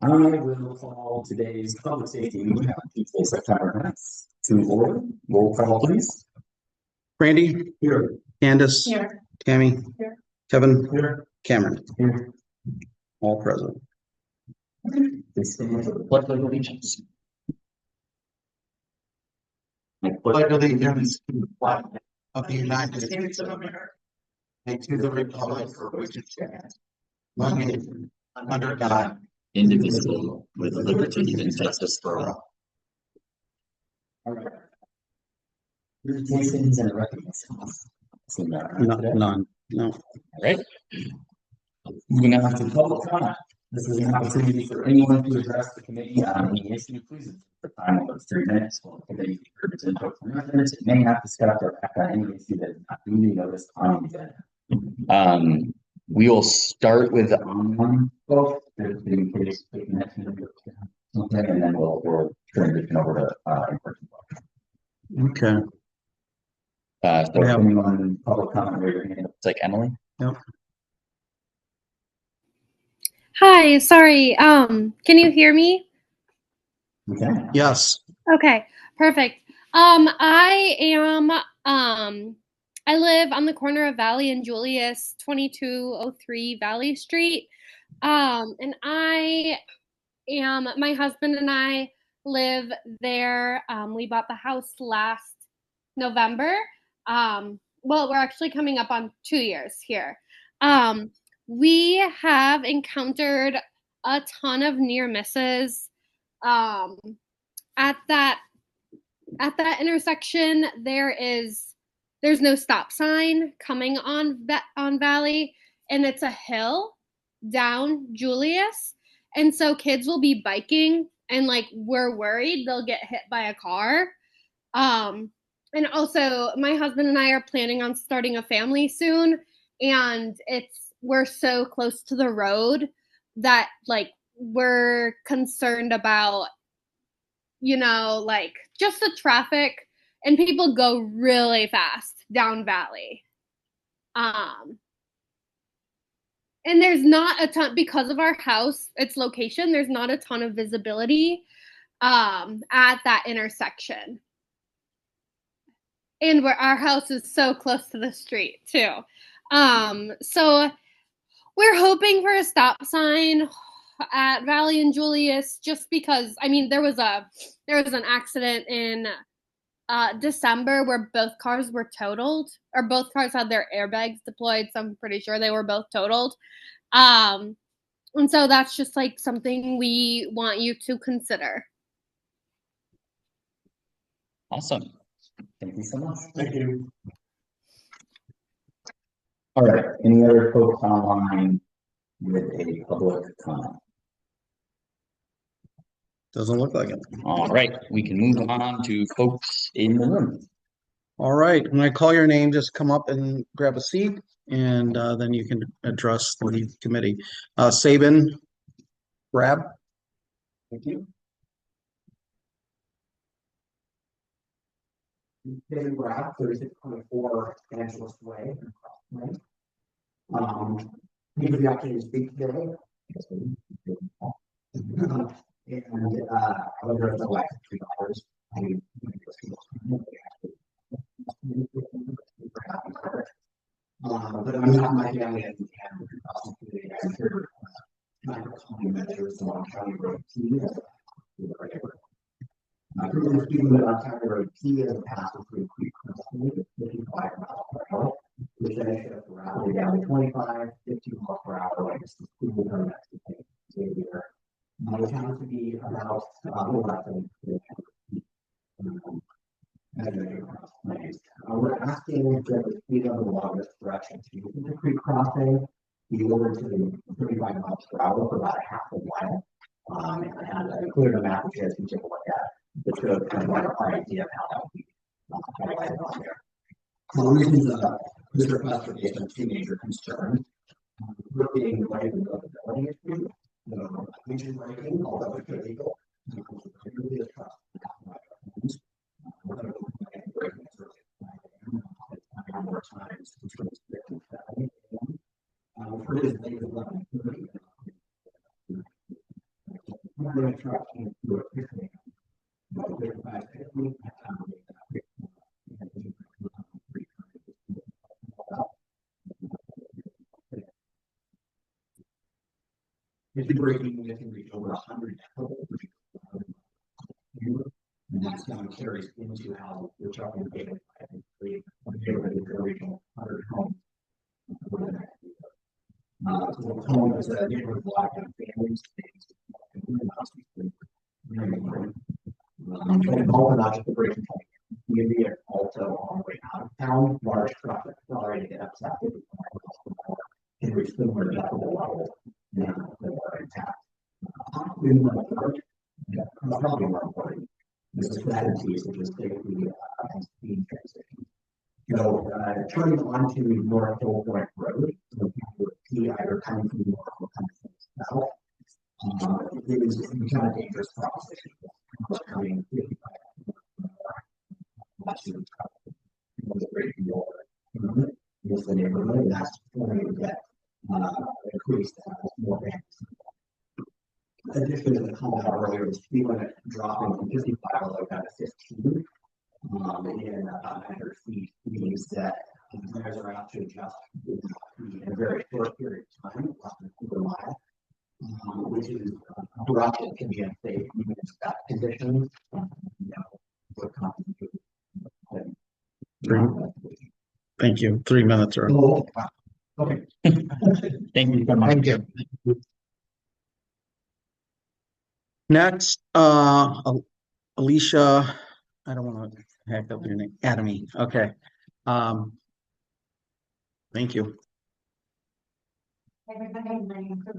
I will call today's public safety meeting on Tuesday, September 9th to order. Roll call, please. Randy? Here. Candace? Here. Tammy? Here. Kevin? Here. Cameron? Here. All present. Please stand for the pledge of allegiance. I pledge allegiance to the flag of the United States of America and to the republic for which it stands, one nation, under God, Indivisible, with liberty and justice for all. All right. Presentations and recognitions. None. No. All right. Moving on to public comment. This is an opportunity for anyone to address the committee on any issue. Please, for time of 3 minutes. While the committee contributes input for reference, it may not discuss or act on any issue that is not duly noticed on the agenda. We will start with the online vote, in case the connection is something, and then we'll transition over to in-person vote. Okay. So anyone public comment, raise your hand. It's like Emily. Yep. Hi, sorry. Can you hear me? Okay. Yes. Okay, perfect. I live on the corner of Valley and Julius, 2203 Valley Street. And my husband and I live there. We bought the house last November. Well, we're actually coming up on 2 years here. We have encountered a ton of near misses. At that intersection, there's no stop sign coming on Valley, and it's a hill down Julius, and so kids will be biking, and like we're worried they'll get hit by a car. And also, my husband and I are planning on starting a family soon, and we're so close to the road that like we're concerned about, like just the traffic, and people go really fast down Valley. And there's not a ton, because of our house, its location, there's not a ton of visibility at that intersection. And our house is so close to the street too. So we're hoping for a stop sign at Valley and Julius, just because, I mean, there was an accident in December where both cars were totaled, or both cars had their airbags deployed, so I'm pretty sure they were both totaled. And so that's just like something we want you to consider. Awesome. Thank you so much. Thank you. All right. Any other folks online with a public comment? Doesn't look like it. All right. We can move on to folks in the room. All right. When I call your name, just come up and grab a seat, and then you can address the committee. Sabin, grab. Thank you. David Grab, 3624 Angeles Way. Thank you for the opportunity to speak today. And I was there for the last 3 hours. But I'm not my family as we have I heard my measures along County Road P. Currently speaking about County Road P as a path through Creek Crossing, 55 miles per hour, which then should have rapidly down to 25, 50 miles per hour, like this is the next year. It tends to be about a little less than we're asking for the speed of the longest direction to use the creek crossing, be over to 35 miles per hour for about a half a mile. And I included a map which you guys can take a look at, which shows kind of like our idea of how that would be highlighted on there. So the reasons this request are based on 2 major concerns. Being right in the ability issue, the vision breaking, although it could be legal, clearly is trust. We're going to be breaking this early more times between 6 and 7 a.m. For his late 11:30. When a truck came through a picnic, but with my picnic, if you're breaking, you can reach over 100 and that's now carries into how we're talking about it. I think the original 100 homes. So the home is a neighborhood block of families. Not just the breaking point. Maybe also on the way out of town, large traffic already get upset and reach similar decibel level now that are intact. Probably more important. The strategies to just take the speed transition. Turning onto North Hill Point Road, so people would see either coming from north or coming from south. It is kind of dangerous proposition. Coming 55 is the neighborhood, and that's going to get increased as more banks. Addition to the comment earlier, the speed limit dropping from 55 all the way down to 15 in 100 feet means that the drivers are out to adjust in a very short period of time, less than a quarter mile, which is abrupt and can be unsafe even in bad conditions. Thank you. 3 minutes or okay. Thank you. Thank you. Next, Alicia, I don't want to hack up your name. Academy. Okay. Thank you. Everybody, my name is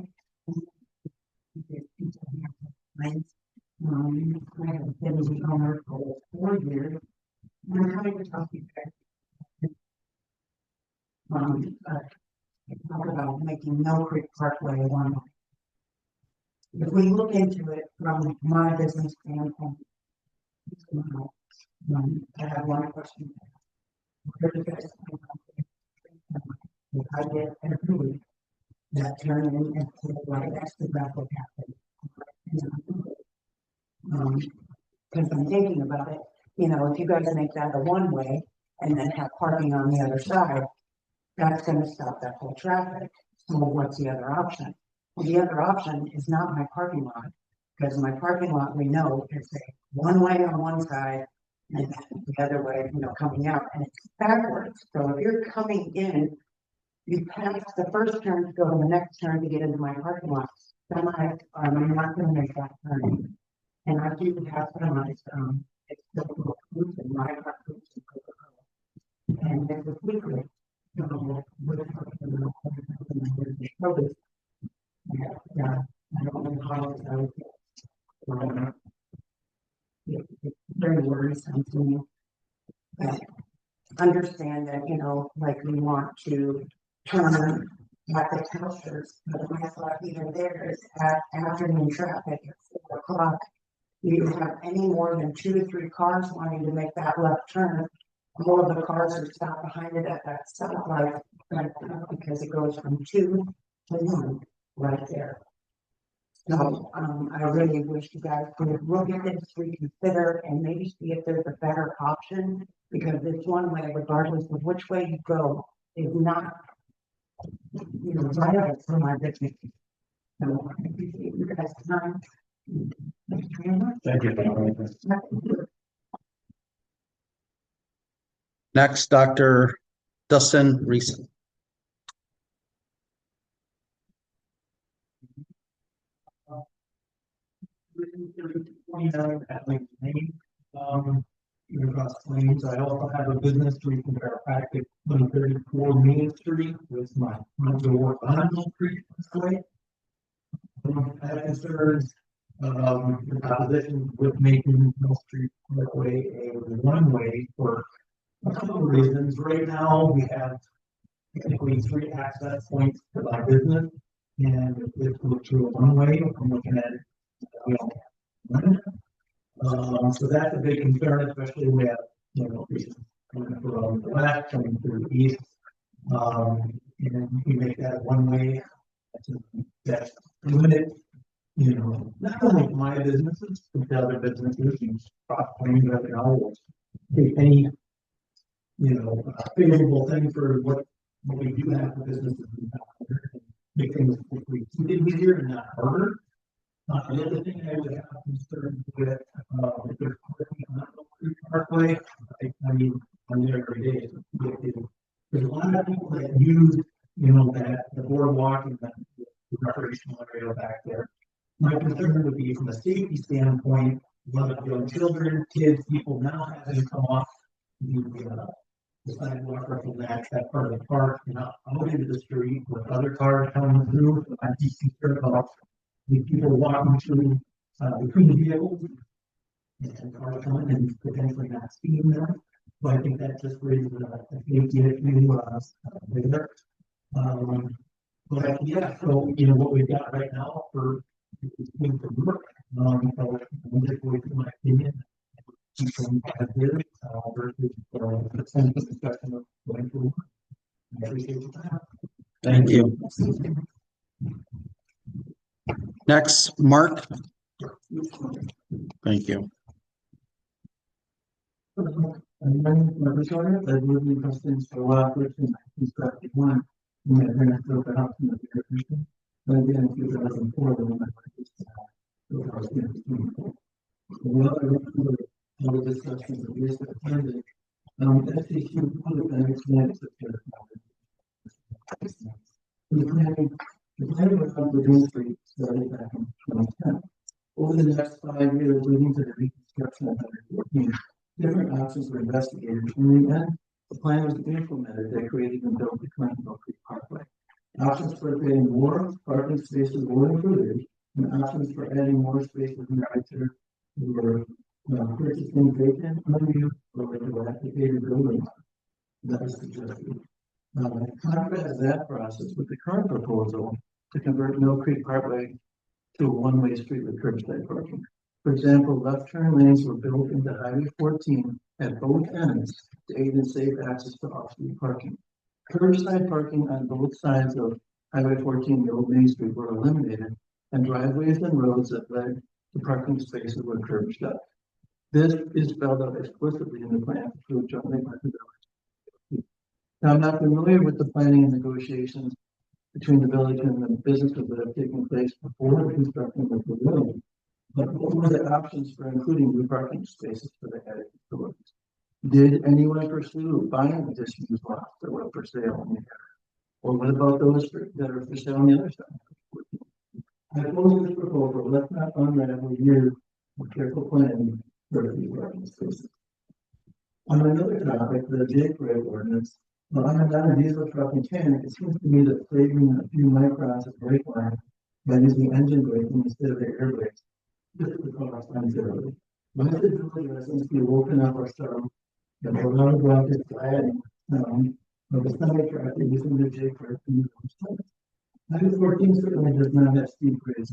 I have been the owner for 4 years. I'm trying to talk to you guys. Talk about making Mill Creek Parkway one. If we look into it from my business standpoint, I have one question. If I get approved, that turn in and to the right, that's the what happened. Because I'm thinking about it, if you guys make that a one-way and then have parking on the other side, that's going to stop that whole traffic. So what's the other option? Well, the other option is not my parking lot, because my parking lot, we know, is a one-way on one side and then the other way, coming out, and it's backwards. So if you're coming in, you pass the first turn to go to the next turn to get into my parking lot. Semis I'm not going to make that turn. And I do have semis, it's still approved in my parking. And there's a secret. I don't know how it's very worrisome to me. But understand that, like we want to turn at the Telsters, but my thought even there is at afternoon traffic at 4 o'clock, you have any more than 2 to 3 cars wanting to make that left turn. All of the cars are stopped behind it at that stoplight because it goes from 2 to 1 right there. So I really wish you guys could look at this, reconsider, and maybe see if there's a better option, because this one way, regardless of which way you go, is not viable for my business. So I appreciate you guys' time. Thank you. Next, Dr. Dustin Reese. I also have a business street in chiropractic, 134 Main Street, with my door on Mill Creek this way. That concerns the opposition with making Mill Street Parkway a one-way for a couple of reasons. Right now, we have technically 3 access points to my business, and if we look to a one-way, I'm looking at it. So that's a big concern, especially when we have coming from the west, coming through the east, and we make that one way. That's limited you know, not only my businesses, but the other businesses, and cross claims that they all take any, you know, favorable thing for what we do have for businesses. We have here, and make things hopefully keep it easier and not harder. The other thing I would have concern with, if there's parking on Oak Creek Parkway, I mean, I'm there every day. There's a lot of people that use, you know, that the boardwalk and the recreational area back there. My concern would be from a safety standpoint, a lot of young children, kids, people now having to come off the sidewalk or from that part of the park and out into the street with other cars coming through. I see the people walking through between the vehicles and cars coming and potentially not seeing them. So I think that just raises a safety issue there. But yeah, so you know what we've got right now for things to work. So I'm just going to my opinion. From here versus the sense of discussion of going forward. I appreciate your time. Thank you. Next, Mark. Thank you. And then my shorter, that would be questions for a while, question constructed one. And then I built the house in the commission. But again, in 2004, when I built the house in the commission. Well, I remember all the discussions that we just attended. Actually, she put it in its next the planning was on the Green Street started back in 2010. Over the next 5 years, leading to the reconstruction of 114, different options were investigated. In the end, the plan was implemented that created and built the current Oak Creek Parkway. Options for creating more parking spaces were included, and options for adding more spaces in the right were purchasing vacant, unused, or dilapidated buildings. That was suggested. Contrast that process with the current proposal to convert Mill Creek Parkway to a one-way street with curbside parking. For example, left turn lanes were built into Highway 14 at both ends to aid in safe access to off-street parking. Curbside parking on both sides of Highway 14 and Old Main Street were eliminated, and driveways and roads that led to parking spaces were curb shut. This is spelled out explicitly in the plan approved jointly by the village. Now, I'm not familiar with the planning and negotiations between the village and the businesses that have taken place before the construction of the building. But what were the options for including new parking spaces for the added facilities? Did anyone pursue buying additional lots that were for sale in the area? Or what about those that are for sale on the other side? I pose this proposal, let's not unravel years of careful planning for these parking spaces. On another topic, the J-grade ordinance, on a diesel truck mechanic, it seems to me that saving a few microns of brake line by using engine braking instead of the air brakes, this would cost unfairly. Why is it really residents be woken up or started that we're not about this adding of the semi truck using the J-grade to use those trucks? Highway 14 certainly does not have steep grades.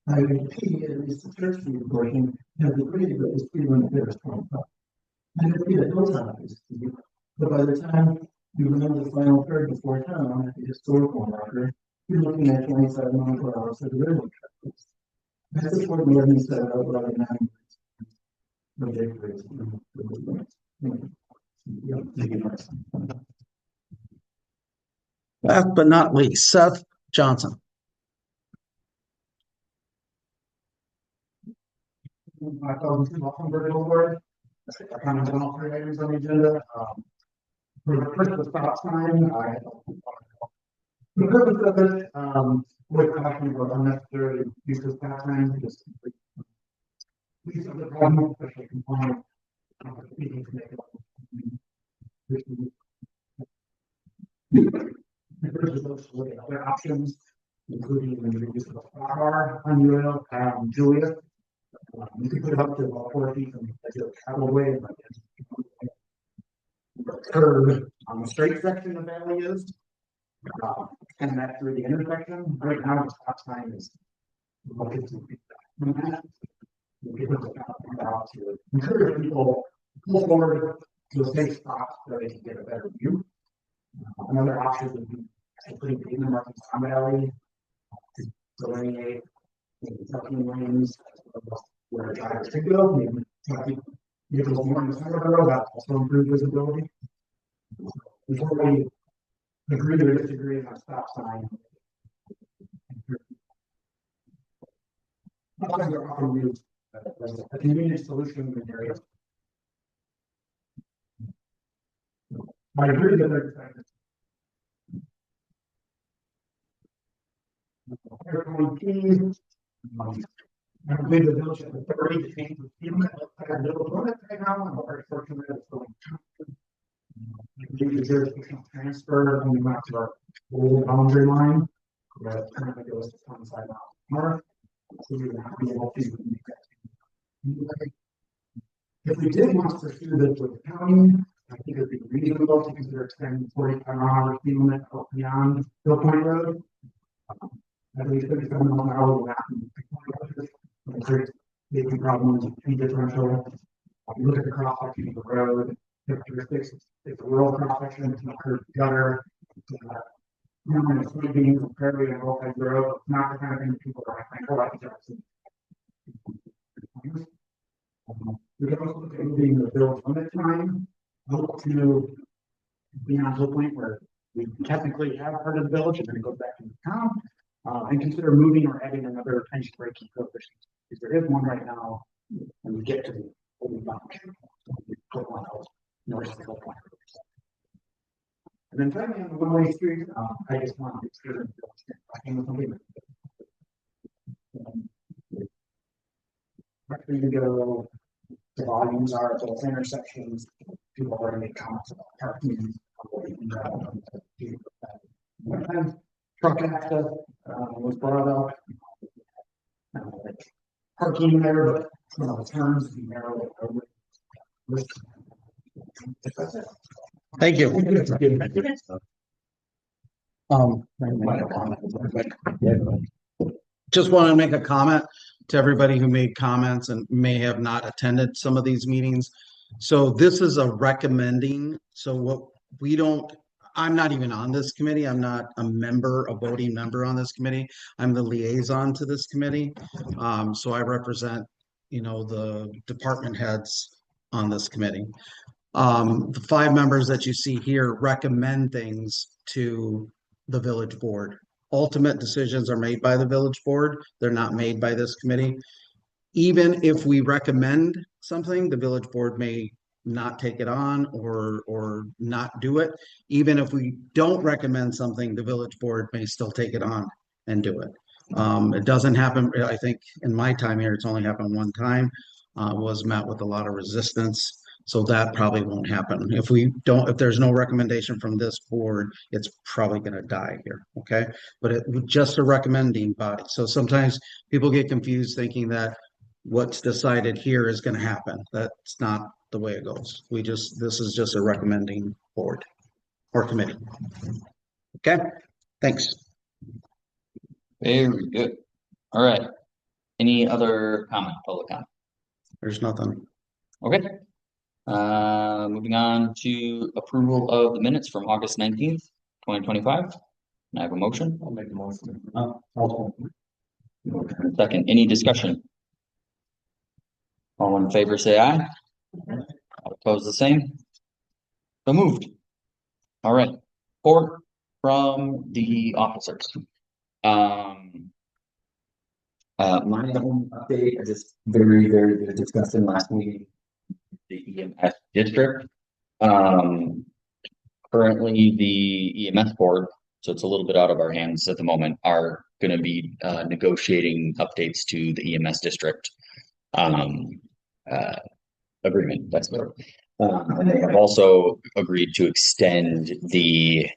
Highway P, at least the church street portion, has the grade, but the speed limit there is 25. Highway P, the hilltop is steep. But by the time you remember the final curve before town at the historical marker, you're looking at 25 miles per hour for the railroad tracks. I support the ordinance that outlawed 9 grades. Last but not least, Seth Johnson. Welcome to the board. I kind of went all 3 items on the agenda. For the first stop sign, the purpose of it, we're talking about unnecessary use of stop signs, just use of the problem, especially component. The first is also look at other options, including the use of a car on UL, Julius. You can put it up to about 4 feet from the travelway, but the curve on the straight section of Valley is, and that through the intersection. Right now, the stop sign is about 15 feet back. We put the stop sign out to encourage people to pull forward to a safe spot so they can get a better view. Another option would be putting pavement markings on Valley to delineate Trucking lanes, where drivers could go, maybe traffic vehicles more in the center of the road, that also improve visibility. Before we agree or disagree on a stop sign. Sometimes they're often used as a convenient solution in the area. I agree that they're. I believe the village has authority to change the speed limit. I got a little limit right now, I'm very fortunate it's going. The jurisdictional transfer when we went to our old boundary line. That currently goes to 25 miles north. So we would not be able to make that. If we did want to pursue this with the county, I think it would be reasonable to consider extending 45-mile speed limit out beyond Hill Point Road. At least 37 miles an hour will happen. Big problems, in differential. Look at the cross section of the road, characteristics, it's a rural cross section, it's not curved gutter. It's soybeans, prairie and roll type road, it's not the kind of thing that people are like, oh, I can just. We can also look at moving the village limit time out to beyond the point where we technically have part of the village and then it goes back into town. And consider moving or adding another pension breaking coefficient. Because there is one right now when we get to the old boundary. Put one out north of the point. And then finally on the one-way street, I just want to make sure actually to go, the volumes are at those intersections. People already make comments about parking. Truck access was brought up. Parking there, but some of the terms we narrow it over. Thank you. Just want to make a comment to everybody who made comments and may have not attended some of these meetings. So this is a recommending, so what we don't, I'm not even on this committee. I'm not a member, a voting member on this committee. I'm the liaison to this committee. So I represent, the department heads on this committee. The 5 members that you see here recommend things to the village board. Ultimate decisions are made by the village board. They're not made by this committee. Even if we recommend something, the village board may not take it on or not do it. Even if we don't recommend something, the village board may still take it on and do it. It doesn't happen. I think in my time here, it's only happened one time. Was met with a lot of resistance. So that probably won't happen. If there's no recommendation from this board, it's probably going to die here. Okay. But it just a recommending body. So sometimes people get confused thinking that what's decided here is going to happen. That's not the way it goes. This is just a recommending board or committee. Okay. Thanks. Very good. All right. Any other comment, public comment? There's nothing. Okay. Moving on to approval of the minutes from August 19th, 2025. Can I have a motion? I'll make a motion. Second, any discussion? All in favor, say aye. All opposed, the same. So moved. All right. Report from the officers. My own update, I just very good discussion last meeting. The EMS district. Currently the EMS board, so it's a little bit out of our hands at the moment, are going to be negotiating updates to the EMS district agreement. That's what. And they have also agreed to extend the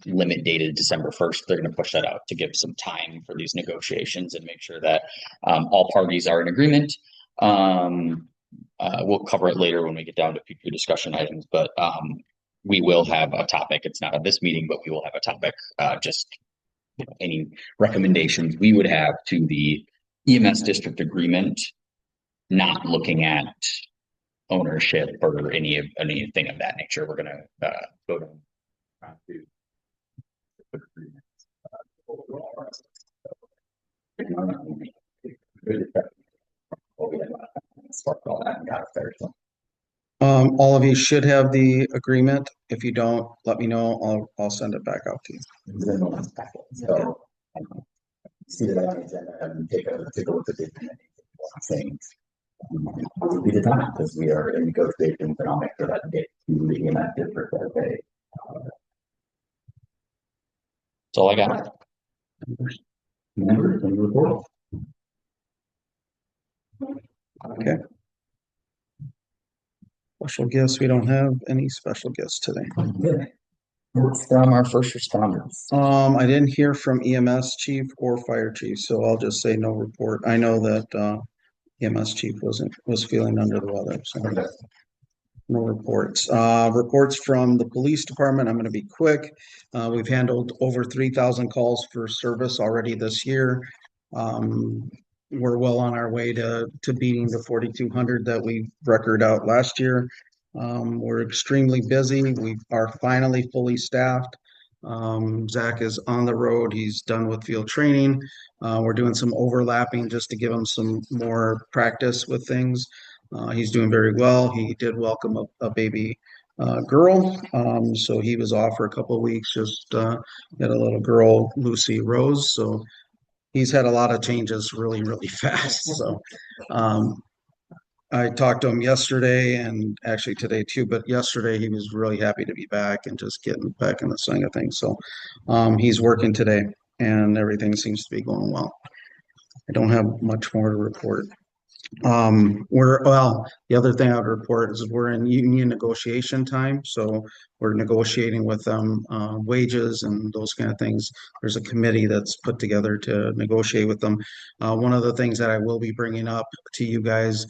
limit dated December 1st. They're going to push that out to give some time for these negotiations and make sure that all parties are in agreement. We'll cover it later when we get down to future discussion items, but we will have a topic. It's not at this meeting, but we will have a topic, just any recommendations we would have to the EMS district agreement, not looking at ownership or anything of that nature. We're going to go to good discussion. We'll get sparked all that and got it there, so. All of you should have the agreement. If you don't, let me know. I'll send it back out to you. It's in the last packet, so. See that on the agenda and take a look at it. Things. It'll be the time because we are in negotiations and I'll make sure that gets duly enacted for Thursday. That's all I got. Members and report. Okay. Special guests, we don't have any special guests today. It's from our first responders. I didn't hear from EMS chief or fire chief, so I'll just say no report. I know that EMS chief was feeling under the weather, so no reports. Reports from the police department. I'm going to be quick. We've handled over 3,000 calls for service already this year. We're well on our way to beating the 4,200 that we record out last year. We're extremely busy. We are finally fully staffed. Zach is on the road. He's done with field training. We're doing some overlapping just to give him some more practice with things. He's doing very well. He did welcome a baby girl. So he was off for a couple of weeks, just had a little girl, Lucy Rose. So he's had a lot of changes really, really fast. So I talked to him yesterday and actually today too, but yesterday he was really happy to be back and just getting back in the swing of things. So he's working today and everything seems to be going well. I don't have much more to report. The other thing I would report is we're in union negotiation time, so we're negotiating with them wages and those kind of things. There's a committee that's put together to negotiate with them. One of the things that I will be bringing up to you guys,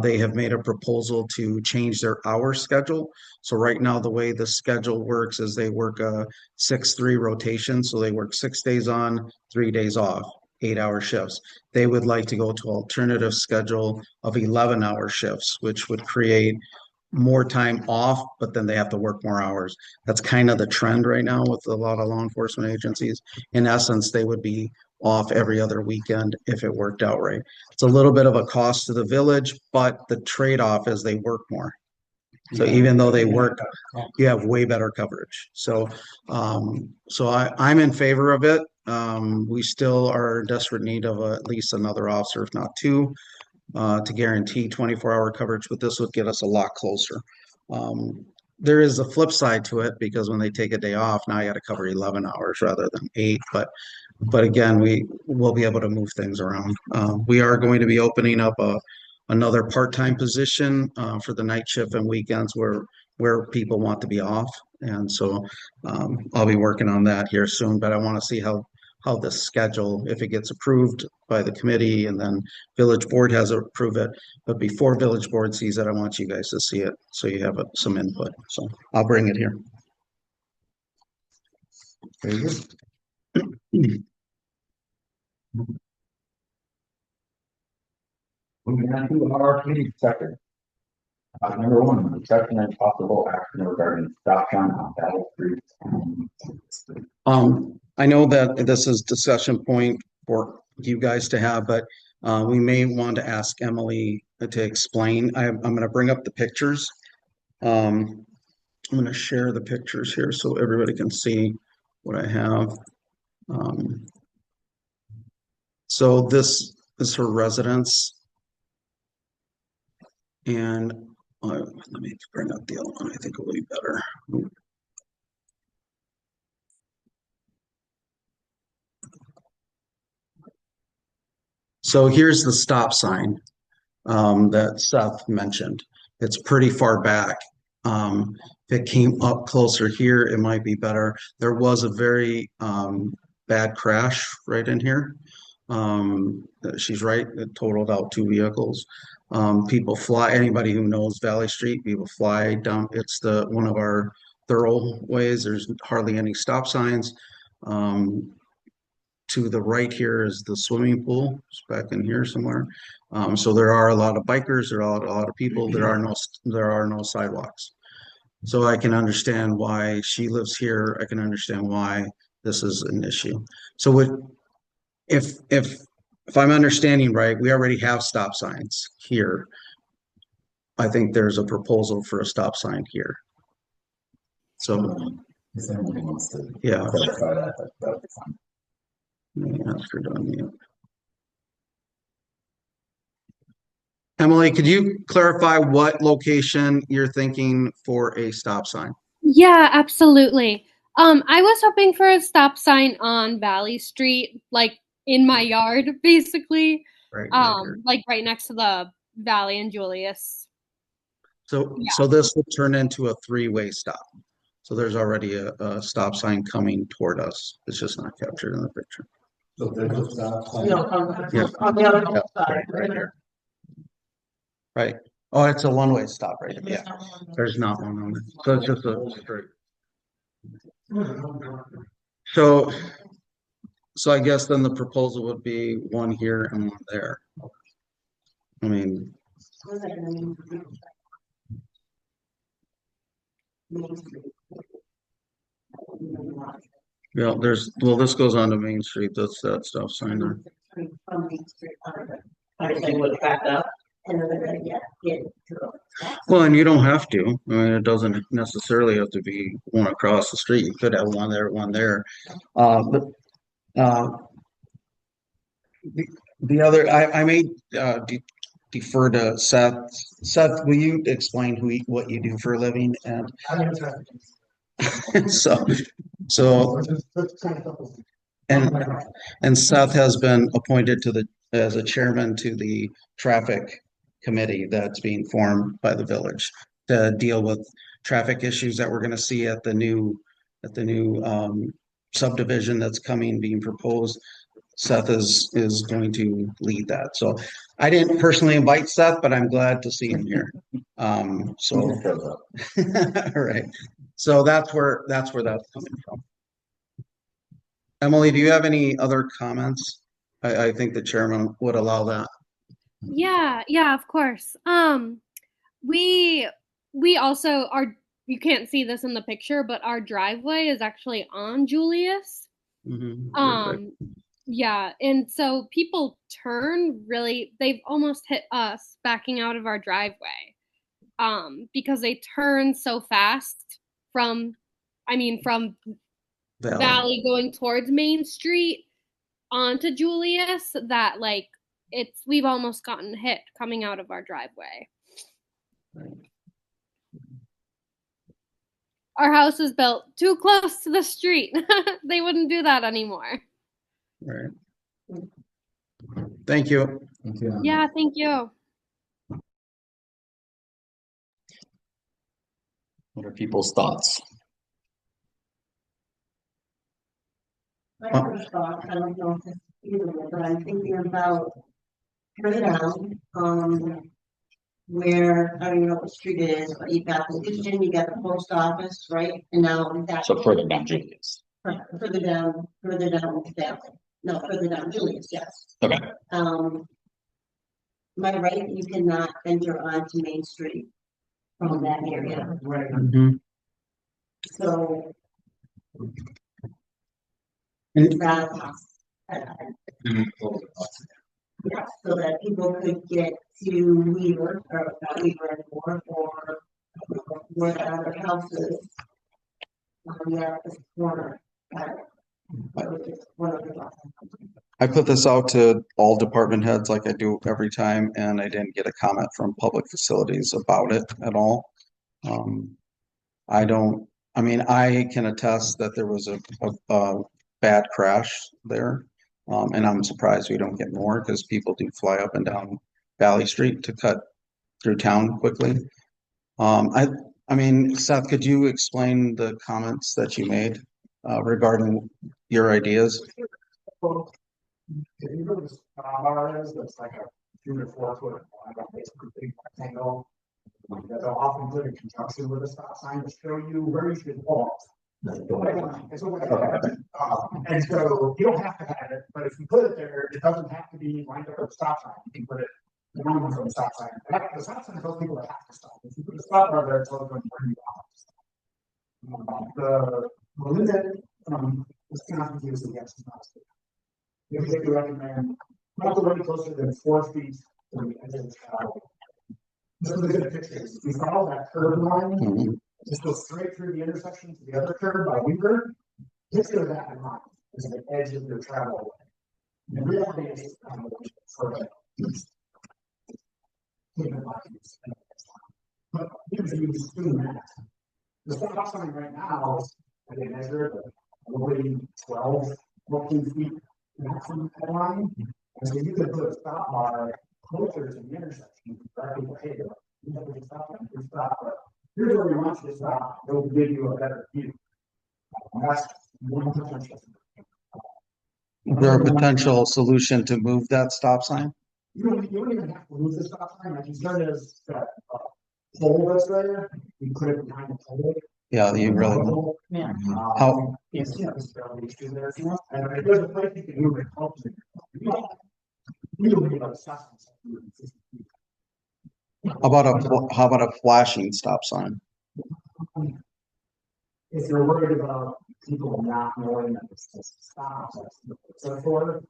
they have made a proposal to change their hour schedule. So right now, the way the schedule works is they work a 6-3 rotation, so they work 6 days on, 3 days off. 8-hour shifts. They would like to go to alternative schedule of 11-hour shifts, which would create more time off, but then they have to work more hours. That's kind of the trend right now with a lot of law enforcement agencies. In essence, they would be off every other weekend if it worked out right. It's a little bit of a cost to the village, but the trade-off is they work more. So even though they work, you have way better coverage. So, I'm in favor of it. We still are in desperate need of at least another officer, if not two, to guarantee 24-hour coverage, but this would get us a lot closer. There is a flip side to it because when they take a day off, now you got to cover 11 hours rather than 8. But again, we will be able to move things around. We are going to be opening up another part-time position for the night shift and weekends where people want to be off. And so I'll be working on that here soon, but I want to see how the schedule, if it gets approved by the committee and then village board has to approve it. But before village board sees it, I want you guys to see it so you have some input. So I'll bring it here. Very good. Moving on to our committee sector. Number 1, discussion and possible action regarding stop sign on Battle Street. I know that this is discussion point for you guys to have, but we may want to ask Emily to explain. I'm going to bring up the pictures. I'm going to share the pictures here so everybody can see what I have. So this is her residence. And let me bring up the other one. I think it will be better. So here's the stop sign that Seth mentioned. It's pretty far back. If it came up closer here, it might be better. There was a very bad crash right in here. She's right. It totaled out 2 vehicles. People fly, anybody who knows Valley Street, people fly down. It's one of our thoroughways. There's hardly any stop signs. To the right here is the swimming pool. It's back in here somewhere. So there are a lot of bikers. There are a lot of people. There are no sidewalks. So I can understand why she lives here. I can understand why this is an issue. So if if I'm understanding right, we already have stop signs here. I think there's a proposal for a stop sign here. So, If somebody wants to yeah. clarify that, that would be fine. Let me ask her to unmute. Emily, could you clarify what location you're thinking for a stop sign? Yeah, absolutely. I was hoping for a stop sign on Valley Street, like in my yard, basically. Right. Like right next to the Valley and Julius. So, Yeah. so this would turn into a three-way stop. So there's already a stop sign coming toward us. It's just not captured in the picture. So there's a stop sign. No, Yeah. on the other Yeah, side, right here. Right. Oh, it's a one-way stop right here. Yeah. There's not one on it. So it's just a straight. So, so I guess then the proposal would be one here and one there. I mean, yeah, well, this goes on to Main Street. That's that stop sign there. Everything would back up and then they're gonna get to Well, and you don't have to. I mean, it doesn't necessarily have to be one across the street. You could have one there, one there. But the other, I may defer to Seth. Seth, will you explain what you do for a living? And so and Seth has been appointed as a chairman to the traffic committee that's being formed by the village to deal with traffic issues that we're going to see at the new subdivision that's being proposed. Seth is going to lead that. So I didn't personally invite Seth, but I'm glad to see him here. So all right. So that's where that's coming from. Emily, do you have any other comments? I think the chairman would allow that. Yeah, of course. We also you can't see this in the picture, but our driveway is actually on Julius. Yeah, and so people they've almost hit us backing out of our driveway. Because they turn so fast from Valley going towards Main Street onto Julius that like we've almost gotten hit coming out of our driveway. Our house is built too close to the street. They wouldn't do that anymore. Right. Thank you. Thank you. Yeah, thank you. What are people's thoughts? My first thought, I don't know if it's either, but I'm thinking about further down, where, I don't know what the street it is, but you've got the Legion, you got the post office, right? And now that's So further down Julius. further down Valley. No, further down Julius, yes. Okay. Am I right? You cannot enter onto Main Street from that area. Right. So. Is that yeah, so that people could get to Weaver, or not Weaver anymore, or where the other houses on the opposite corner. I put this out to all department heads like I do every time, and I didn't get a comment from public facilities about it at all. I can attest that there was a bad crash there. And I'm surprised we don't get more because people do fly up and down Valley Street to cut through town quickly. Seth, could you explain the comments that you made regarding your ideas? Well, if you go to the bar is, that's like a 2 to 4 foot, basically big rectangle. That they'll often put in conjunction with a stop sign to show you where you should walk. And so you don't have to have it, but if you put it there, it doesn't have to be lined up with a stop sign. You can put it around from the stop sign. The stop sign tells people that have to stop. If you put a stop bar there, it tells them where you have to stop. The limit Wisconsin gives the yes. If they recommend Not really closer than 4 feet from the edge of the travel. This is a good picture. If you follow that curve line, Mhm. just go straight through the intersection to the other curve by Weaver. Picture that line as the edge of your travel lane. The reality is kind of further. But because you assume that. The stop sign right now is, I can measure it, probably 12, 14 feet maximum that line. And so you could put a stop bar closer to the intersection, directly ahead of it. You know, we stop and we stop, but here's where we want you to stop, it'll give you a better view. That's one potential. Is there a potential solution to move that stop sign? You don't even have to move the stop sign, like you started as that pole that's there, you put it behind the pole. Yeah, you really, Yeah. How- It's, yeah, it's barely issue there, and if there's a place you can move it closer. You don't need a stop sign. how about a flashing stop sign? If you're worried about people not knowing that it's a stop, so for.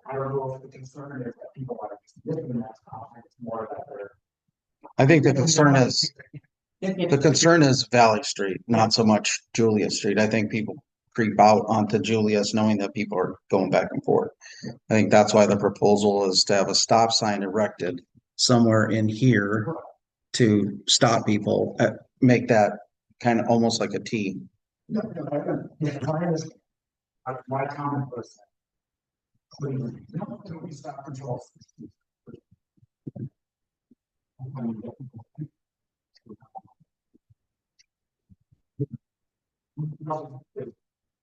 I don't know if the concern is that people are looking at that stop, it's more that they're. I think the concern is Valley Street, not so much Julius Street. I think people creep out onto Julius knowing that people are going back and forth. I think that's why the proposal is to have a stop sign erected somewhere in here to stop people, make that kind of almost like a T. No, I don't, yeah, my comment was. Please, don't we stop control.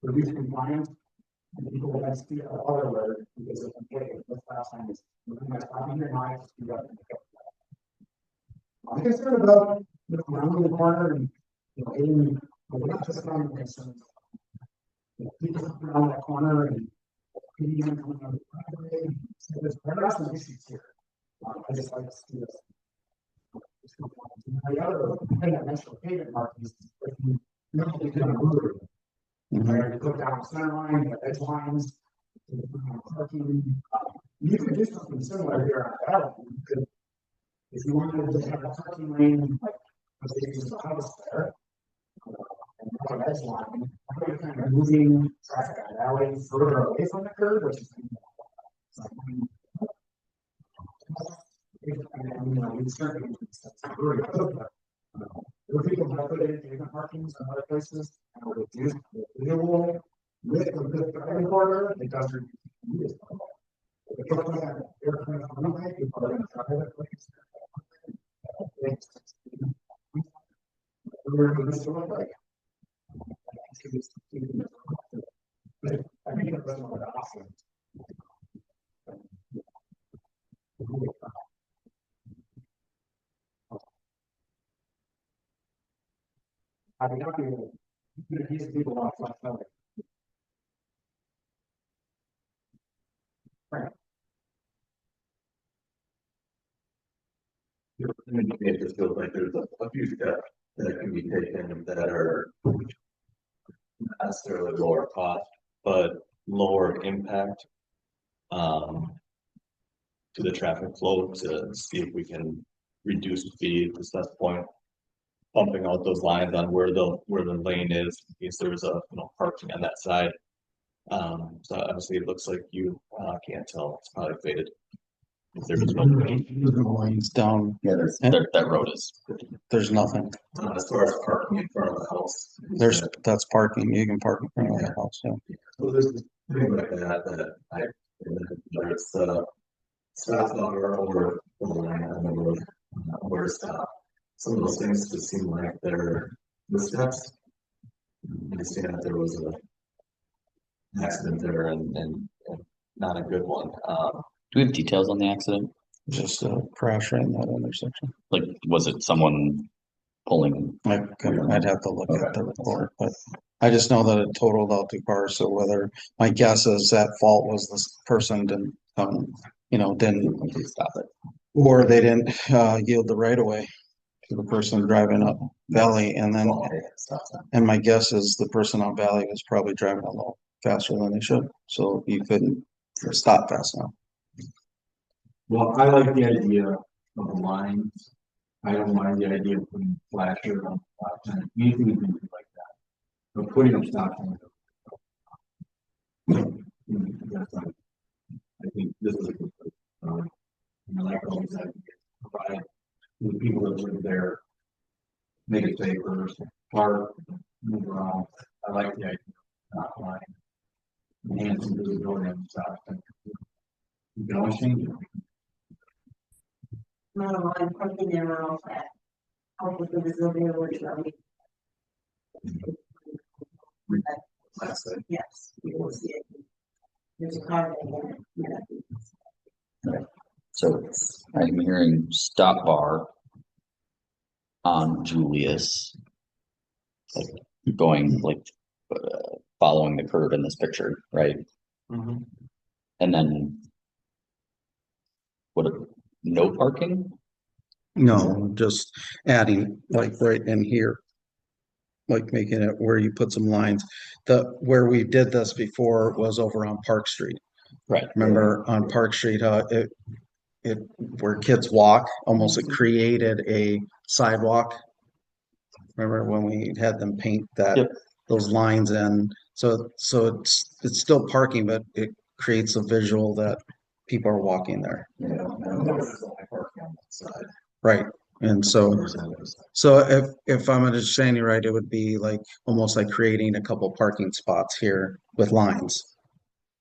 Reduce compliance. And people will have to see other road because of the last time is. I'm here now, just do that. I'm concerned about looking around the corner and, aiming, we're not just on the concerns. People around that corner and. There are some issues here. I just like to see this. The other thing I mentioned, pavement markings, if you you can move it. You put down center line, you have edge lines, parking. You could do something similar here on Valley. You could, if you wanted to have a parking lane, like, there's a house there. And have an edge line, you're kind of moving traffic on Valley further away from the curb, which is. We certainly. There are people that put in different parkings in other places, and would use the visual with the driving corridor, it does. If you don't have airplane on the way, people are going to try that place. We're going to look like. I think it doesn't look awesome. I mean, these people want to flex out. It just feels like there's a few steps that can be taken that are not necessarily lower cost, but lower impact to the traffic flow to see if we can reduce speed to Seth's point. Pumping out those lines on where the lane is, in case there's a parking on that side. So obviously it looks like you can't tell, it's probably faded. There's no lanes down. Yeah, that road is. There's nothing. as far as parking in front of the house. That's parking. You can park in front of the house. Yeah. So there's things like that whether it's stop bar or the line on the road, where to stop. Some of those things just seem like they're the steps. I understand that there was an accident there and not a good one. Do we have details on the accident? Just a crash right in that intersection. Like, was it someone pulling? I'd have to look at the report, but I just know that it totaled out two cars. So whether my guess is that fault was this person didn't Stop it. or they didn't yield the right of way to the person driving up Valley, and then and my guess is the person on Valley was probably driving a faster than they should, so you couldn't stop fast enough. Well, I like the idea of the lines. I don't mind the idea of putting flashers on stop sign, anything we can do like that. But putting up stop signs. That's like, I think this is a good, I like all these ideas, provide the people that live there, make it safer, park, move around. I like the idea of not line. Enhancing visibility on the stop sign. You can always change it. No, I'm parking there and all that. Help with the visibility of it. That's it. Yes, you will see it. There's a car there. Yeah. So I'm hearing stop bar on Julius. Like going like following the curve in this picture, right? Mhm. And then what? No parking? No, just adding like right in here. Like making it where you put some lines. Where we did this before was over on Park Street. Right. Remember on Park Street, it where kids walk, almost it created a sidewalk. Remember when we had them paint Yep. those lines in? So it's still parking, but it creates a visual that people are walking there. Yeah, and there's only parking on that side. Right. And so if I'm understanding right, it would be like almost like creating a couple parking spots here with lines.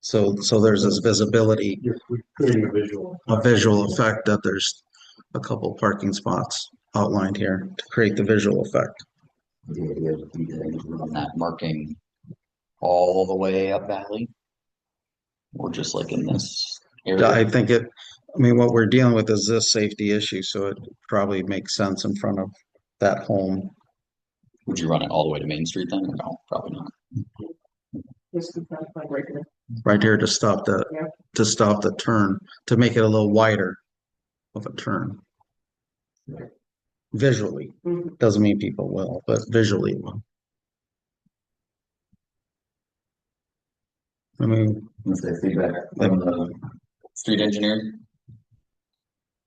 So there's this visibility, You're creating a visual effect that there's a couple parking spots outlined here to create the visual effect. The idea of detailing On that marking all the way up Valley? Or just like in this area? I think what we're dealing with is this safety issue, so it probably makes sense in front of that home. Would you run it all the way to Main Street then? Or no, probably not. Just like right there. Right here to stop the turn, to make it a little wider of a turn. Visually, Mhm. doesn't mean people will, but visually it will. I mean, Let's say feedback from the Street engineer?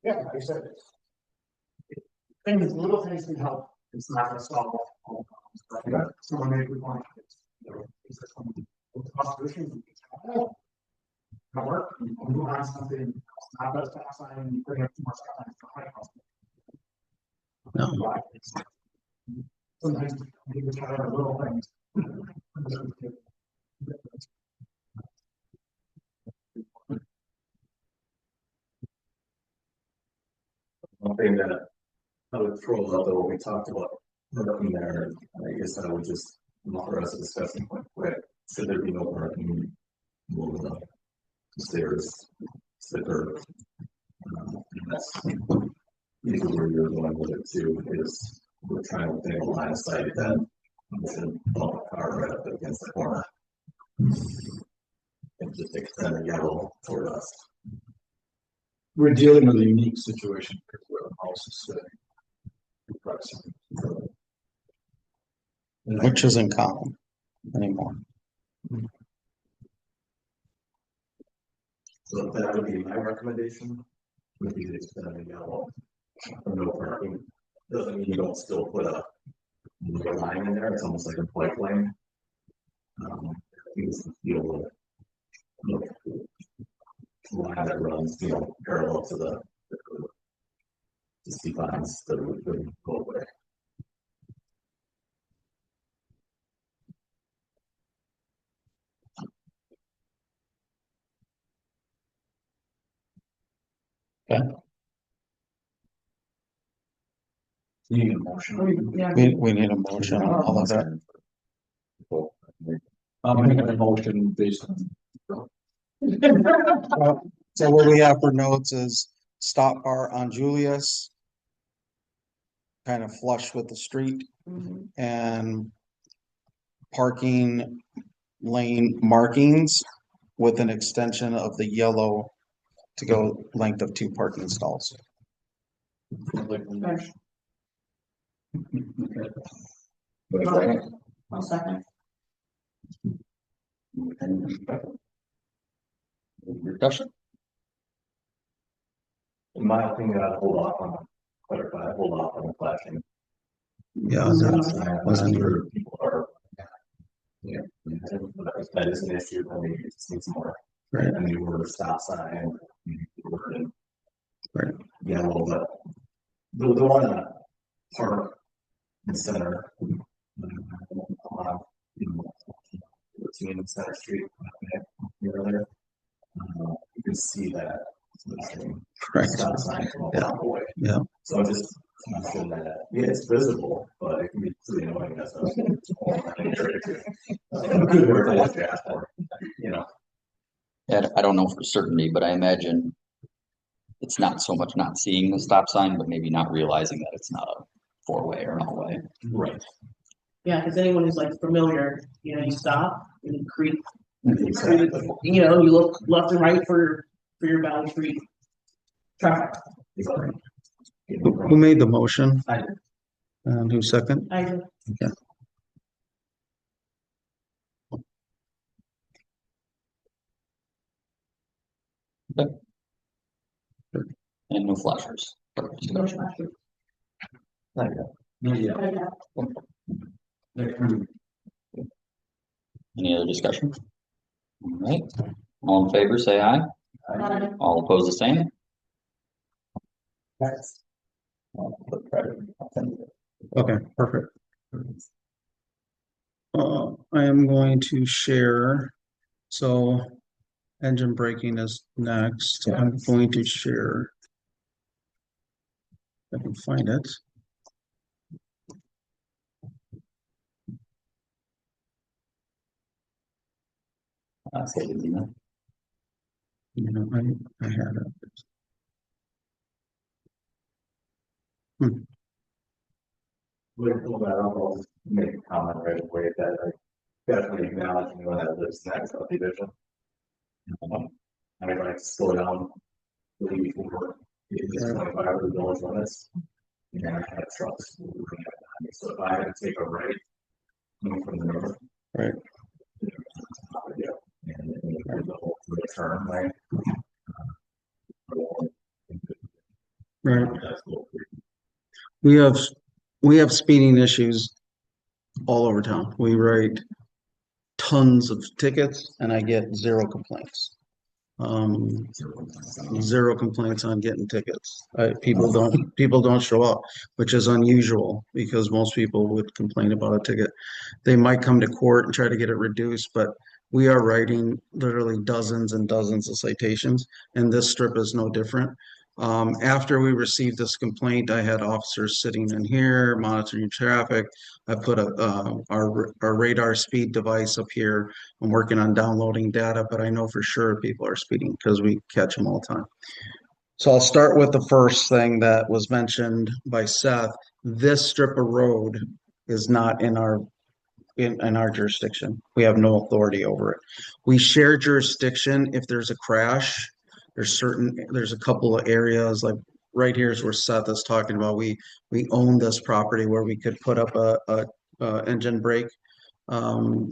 Yeah, like I said, things, little things can help. It's not gonna solve all problems, but someone may be one. Is there some solutions? Can work, you can move on something, it's not about stop sign, you bring up two more stop signs. It's not quite possible. no. Sometimes you try to little things. one thing that I would throw out there, what we talked about, parking there, I guess I would just, for us to discuss it quite quick, should there be no parking? Move the stairs, sticker. And that's usually where you're going with it too, is we're trying to think a line of sight that we should bump a car right up against the corner. And just extend the yellow toward us. We're dealing with a unique situation because where the house is sitting. Which isn't common anymore. So that would be my recommendation, would be to extend the yellow. For no parking, doesn't mean you don't still put a line in there, it's almost like a bike lane. It's the line that runs, parallel to the just defines the roadway. You need a motion. Yeah. We need a motion on all of that. I'm making a motion based on. So what we have for notes is stop bar on Julius. Kind of flush with the street Mhm. and parking lane markings with an extension of the yellow to go length of 2 parking stalls. But I'll second. Discussion? In my opinion, I'd hold off on, clarify, hold off on the flashing. Yeah, Wasn't sure people are. Yeah, that is an issue, I mean, it needs more. Right. I mean, we're a stop sign. Right. Yeah, well, the one park in the center. Routine Center Street, there. You can see that. Right. Stop sign from a Yeah. block away. Yeah. So just mention that, yeah, it's visible, but it can be pretty annoying. That's what good word to look at, you know. Yeah, I don't know for certainty, but I imagine it's not so much not seeing the stop sign, but maybe not realizing that it's not a four-way or an all-way. Right. Yeah, because anyone who's like familiar, you know, you stop and you creep, Exactly. you know, you look left and right for your Valley Street traffic. Who made the motion? I did. And who second? I Okay. And no flashers. Any other discussion? All right, all in favor, say aye. All opposed, the same. Okay, perfect. I am going to share. So engine braking is next. I'm going to share. If I can find it. You know, I had it. I'll just make a comment right away that I definitely acknowledge anyone that lives next subdivision. I mean, like slow down. Leave for it's 25 or the village limits. And I have trucks. So if I had to take a right, coming from the north. Right. Yeah. And then there's a whole turn lane. Right. We have speeding issues all over town. We write tons of tickets and I get zero complaints. Zero complaints on getting tickets. People don't show up, which is unusual because most people would complain about a ticket. They might come to court and try to get it reduced, but we are writing literally dozens and dozens of citations, and this strip is no different. After we received this complaint, I had officers sitting in here monitoring traffic. I put our radar speed device up here. I'm working on downloading data, but I know for sure people are speeding because we catch them all the time. So I'll start with the first thing that was mentioned by Seth. This strip of road is not in our jurisdiction. We have no authority over it. We share jurisdiction if there's a crash. There's a couple of areas like right here is where Seth is talking about. We own this property where we could put up a engine brake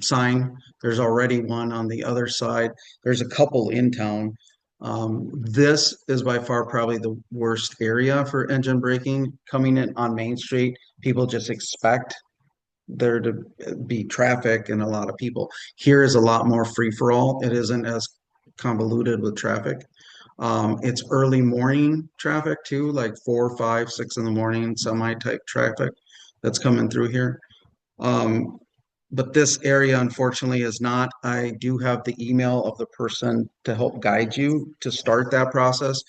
sign. There's already one on the other side. There's a couple in town. This is by far probably the worst area for engine braking. Coming in on Main Street, people just expect there to be traffic and a lot of people. Here is a lot more free for all. It isn't as convoluted with traffic. It's early morning traffic too, like 4, 5, 6 in the morning, semi-type traffic that's coming through here. But this area, unfortunately, is not. I do have the email of the person to help guide you to start that process.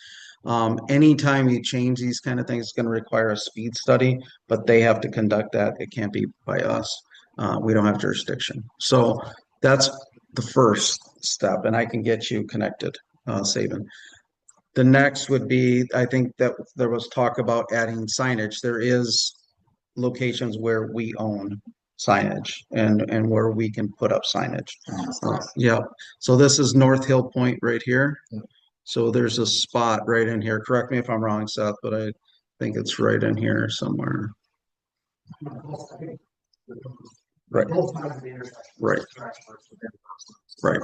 Anytime you change these kind of things, it's going to require a speed study, but they have to conduct that. It can't be by us. We don't have jurisdiction. So that's the first step, and I can get you connected, Saban. The next would be, I think that there was talk about adding signage. There is locations where we own signage and where we can put up signage. Yeah. So this is North Hill Point right here. So there's a spot right in here. Correct me if I'm wrong, Seth, but I think it's right in here somewhere. Right. Right. Right.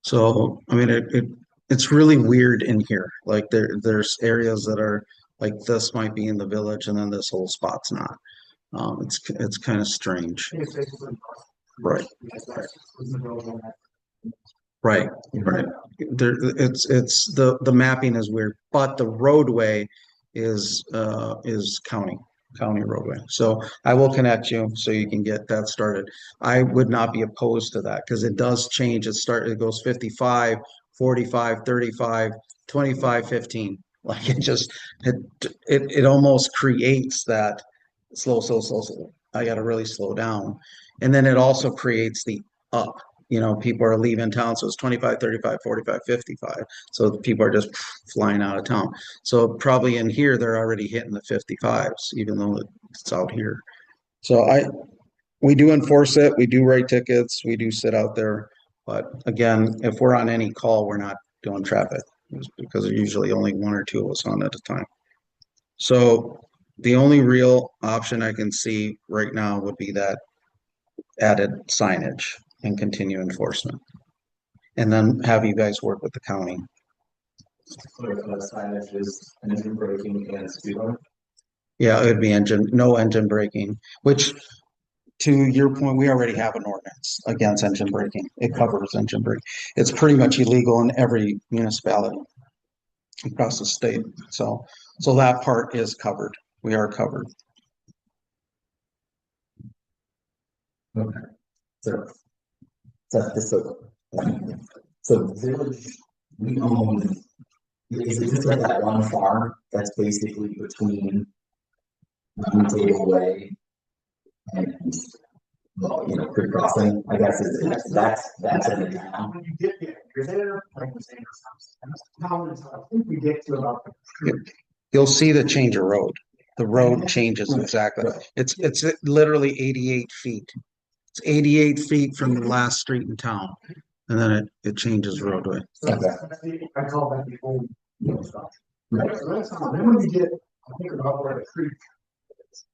So, I mean, it's really weird in here. Like there's areas that are like this might be in the village and then this whole spot's not. It's kind of strange. Right. Right, right. There, it's the mapping is weird, but the roadway is county roadway. So I will connect you so you can get that started. I would not be opposed to that because it does change. It goes 55, 45, 35, 25, 15. Like it almost creates that slow. I got to really slow down. And then it also creates the up. People are leaving town. So it's 25, 35, 45, 55. So people are just flying out of town. So probably in here, they're already hitting the 55s, even though it's out here. So we do enforce it. We do write tickets. We do sit out there. But again, if we're on any call, we're not doing traffic because there's usually only one or two of us on at a time. So the only real option I can see right now would be that added signage and continue enforcement. And then have you guys work with the county. So the signage is engine braking and speed limit. Yeah, it would be no engine braking, which to your point, we already have an ordinance against engine braking. It covers engine braking. It's pretty much illegal in every municipality across the state. So that part is covered. We are covered. Okay. So village, we own, is it just like that one farm that's basically between Table Way and, well, Creek Crossing, I guess that's in the town. When you get there, you're there, like the same house. I think we get to about. You'll see the change of road. The road changes exactly. It's literally 88 feet. It's 88 feet from the last street in town. And then it changes roadway. Okay. I call that the old. Right. So that's how, then when you get, I think about where the creek is.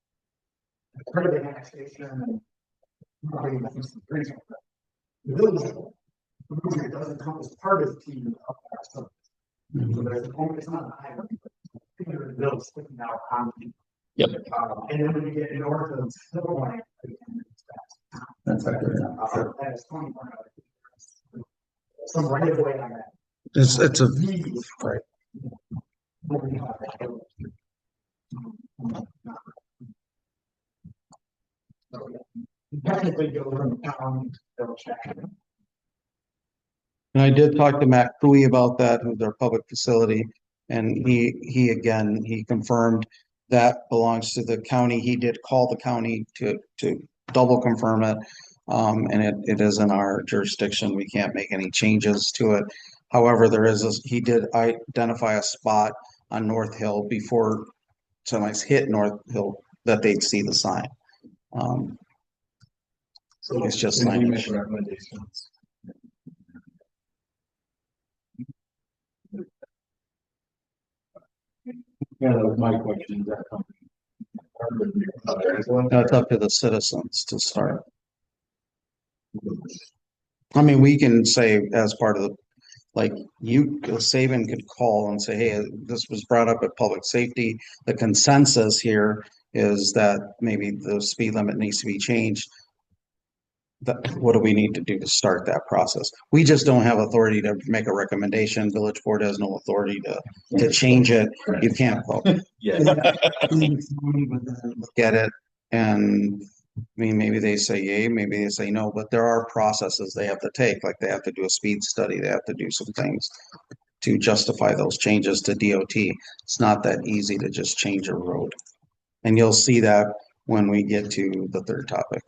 Part of the gas station and. Probably nothing to drink. The village, it doesn't come as part of the team up there, so. So there's a point, it's not a highway. The village sticking out on. Yep. And then when you get north of Civil Line. That's right. That is 21. Some right of way on that. It's a Right. Technically go from town, they'll check. And I did talk to Matt Cooey about that, who's our public facility, and he confirmed that belongs to the county. He did call the county to double confirm it. And it is in our jurisdiction. We can't make any changes to it. However, he did identify a spot on North Hill before somebody's hit North Hill that they'd see the sign. So it's just signage. Recommendations. Yeah, that was my question. That's up to the citizens to start. I mean, we can say as part of the, like Saban could call and say, hey, this was brought up at public safety. The consensus here is that maybe the speed limit needs to be changed. What do we need to do to start that process? We just don't have authority to make a recommendation. Village board has no authority to change it. You can't vote. Get it. And I mean, maybe they say yay, maybe they say no, but there are processes they have to take. Like they have to do a speed study. They have to do some things to justify those changes to DOT. It's not that easy to just change a road. And you'll see that when we get to the third topic.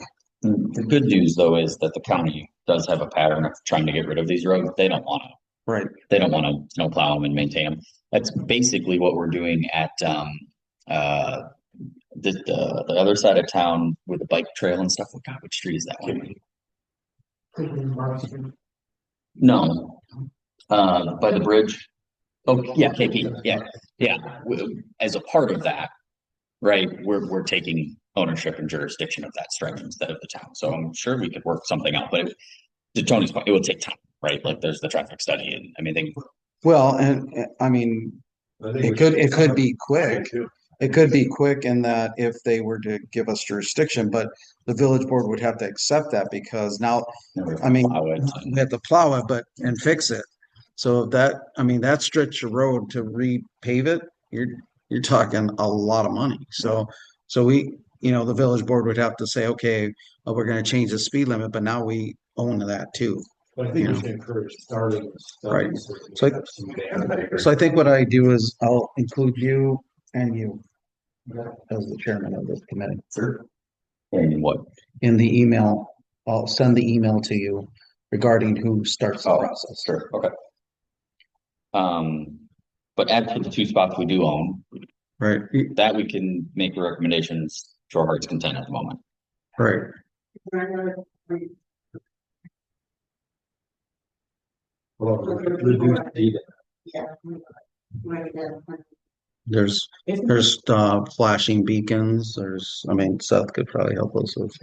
The good news though is that the county does have a pattern of trying to get rid of these roads. They don't want to. Right. They don't want to snowplow them and maintain them. That's basically what we're doing at the other side of town with the bike trail and stuff. Oh God, which street is that one? No, by the bridge. Oh yeah, KP. Yeah. As a part of that, right? We're taking ownership and jurisdiction of that stretch instead of the town. So I'm sure we could work something out, but to Tony's point, it will take time, right? Like there's the traffic study and I mean, they, Well, and I mean, it could be quick. It could be quick in that if they were to give us jurisdiction, but the village board would have to accept that because now, I mean, plow it. we have to plow it, but, and fix it. So that, I mean, that stretch of road to repave it, you're talking a lot of money. So we, the village board would have to say, okay, we're gonna change the speed limit, but now we own that too. But I think we should encourage starting. Right. So I think what I do is I'll include you and you as the chairman of this committee. Sure. And what? In the email, I'll send the email to you regarding who starts the Oh, process. sure, okay. But add to the 2 spots we do own, Right, that we can make the recommendations to our heart's content at the moment. right. Well, reduce data. Yeah. Right, There's flashing beacons. I mean, Seth could probably help us with.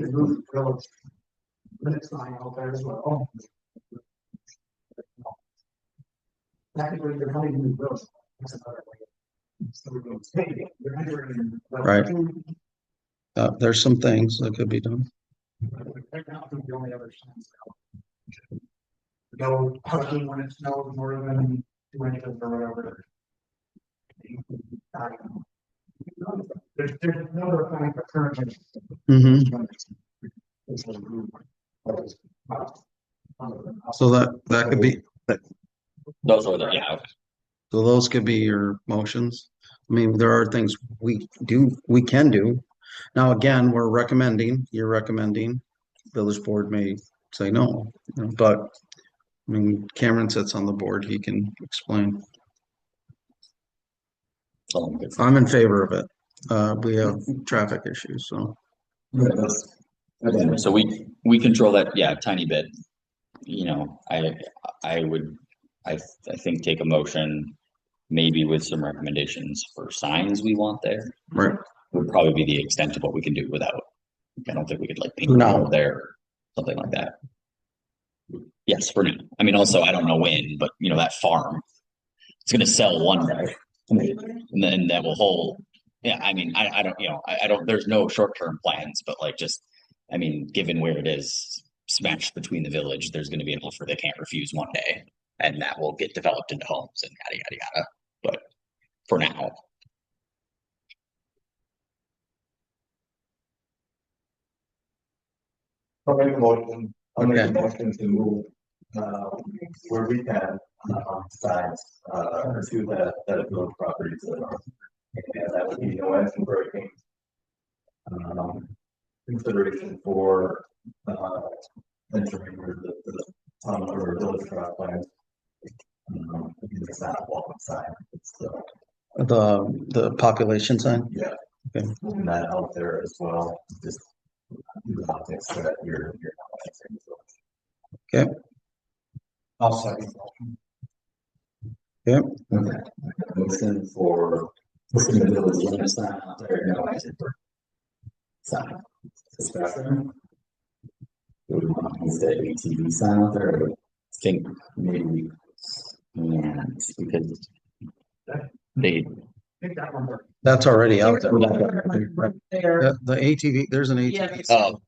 Limit sign out there as well. Technically, they're coming in the road. That's another way. So we're going to take it. They're entering in the road. Right. There's some things that could be done. Right now, I think the only other signs out. No parking when it snows more than 2 inches or whatever. There's another kind of current. Mm-hmm. So that could be, Those are the, yeah, okay. so those could be your motions. I mean, there are things we can do. Now, again, you're recommending, village board may say no, but I mean, Cameron sits on the board, he can explain. I'm in favor of it. We have traffic issues, so. So we control that, yeah, tiny bit. I would, I think take a motion, maybe with some recommendations for signs we want there. Right. Would probably be the extent of what we can do without, I don't think we could like paint No. there, or something like that. Yes, for now. I mean, also, I don't know when, but that farm, it's gonna sell one day. And then that will hold, yeah, I mean, I don't, I don't, there's no short-term plans, but like just, I mean, given where it is smashed between the village, there's gonna be an offer they can't refuse one day. And that will get developed into homes and yada, yada, yada. But for now, I'll make a motion to move, where we can, signs, to that village properties that are. And that would be no action breaking. Consideration for, entering the town or village track plans. It's not a walk sign, it's The population sign? yeah. Okay. And that out there as well, just the optics so that you're Okay. I'll second. Yeah. okay. Motion for pushing the village limit sign out there, no action for sign. Discussion. Do we want to use the ATV sign out there? I think maybe we can't because they, Take that one more. That's already out there. There. The ATV, there's an ATV Yes. oh,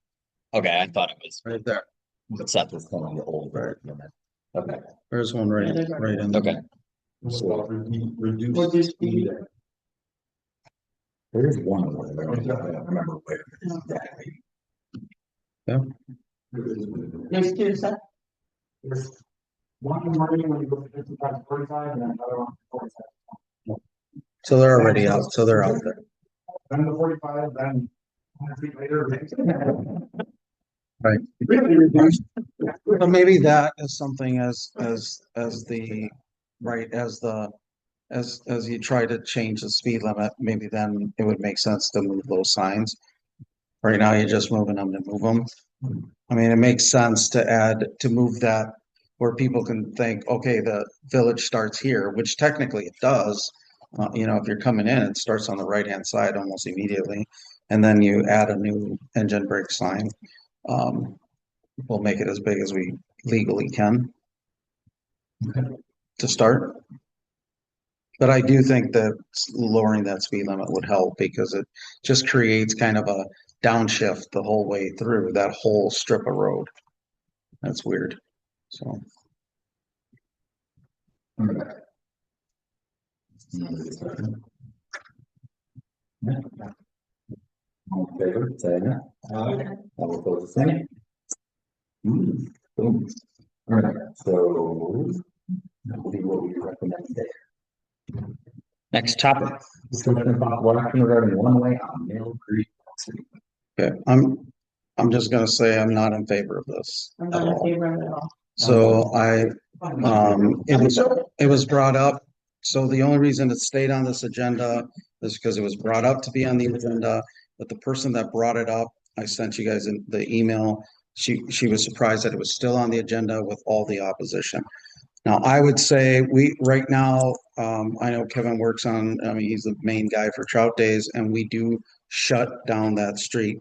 okay, I thought it was, right there. but Seth was calling the old right limit. Okay. There's one right in. Okay. So reduce speed. There is one of them, I don't remember where exactly. Yeah. There's 2, Seth. There's one in the morning when you go to 55 to 45 and then another one 45. So they're already out, so they're out there. Then the 45, then 100 feet later. Right. Really reduced. So maybe that is something as the, right, as you try to change the speed limit, maybe then it would make sense to move those signs. Right now, you're just moving them to move them. I mean, it makes sense to move that where people can think, okay, the village starts here, which technically it does. If you're coming in, it starts on the right-hand side almost immediately. And then you add a new engine brake sign. We'll make it as big as we legally can to start. But I do think that lowering that speed limit would help because it just creates kind of a downshift the whole way through that whole strip of road. That's weird. So Okay. Another discussion? Yeah. All in favor, say aye. All opposed, say. Boom. All right, so that will be what we recommend today. Next topic. Discussion of possible action regarding one-way on Mill Creek Street. okay, I'm just gonna say I'm not in favor of this I'm at not in all. favor of it at all. So it was brought up. So the only reason it stayed on this agenda is because it was brought up to be on the agenda. But the person that brought it up, I sent you guys in the email. She was surprised that it was still on the agenda with all the opposition. Now, I would say right now, I know Kevin works on, I mean, he's the main guy for Trout Days, and we do shut down that street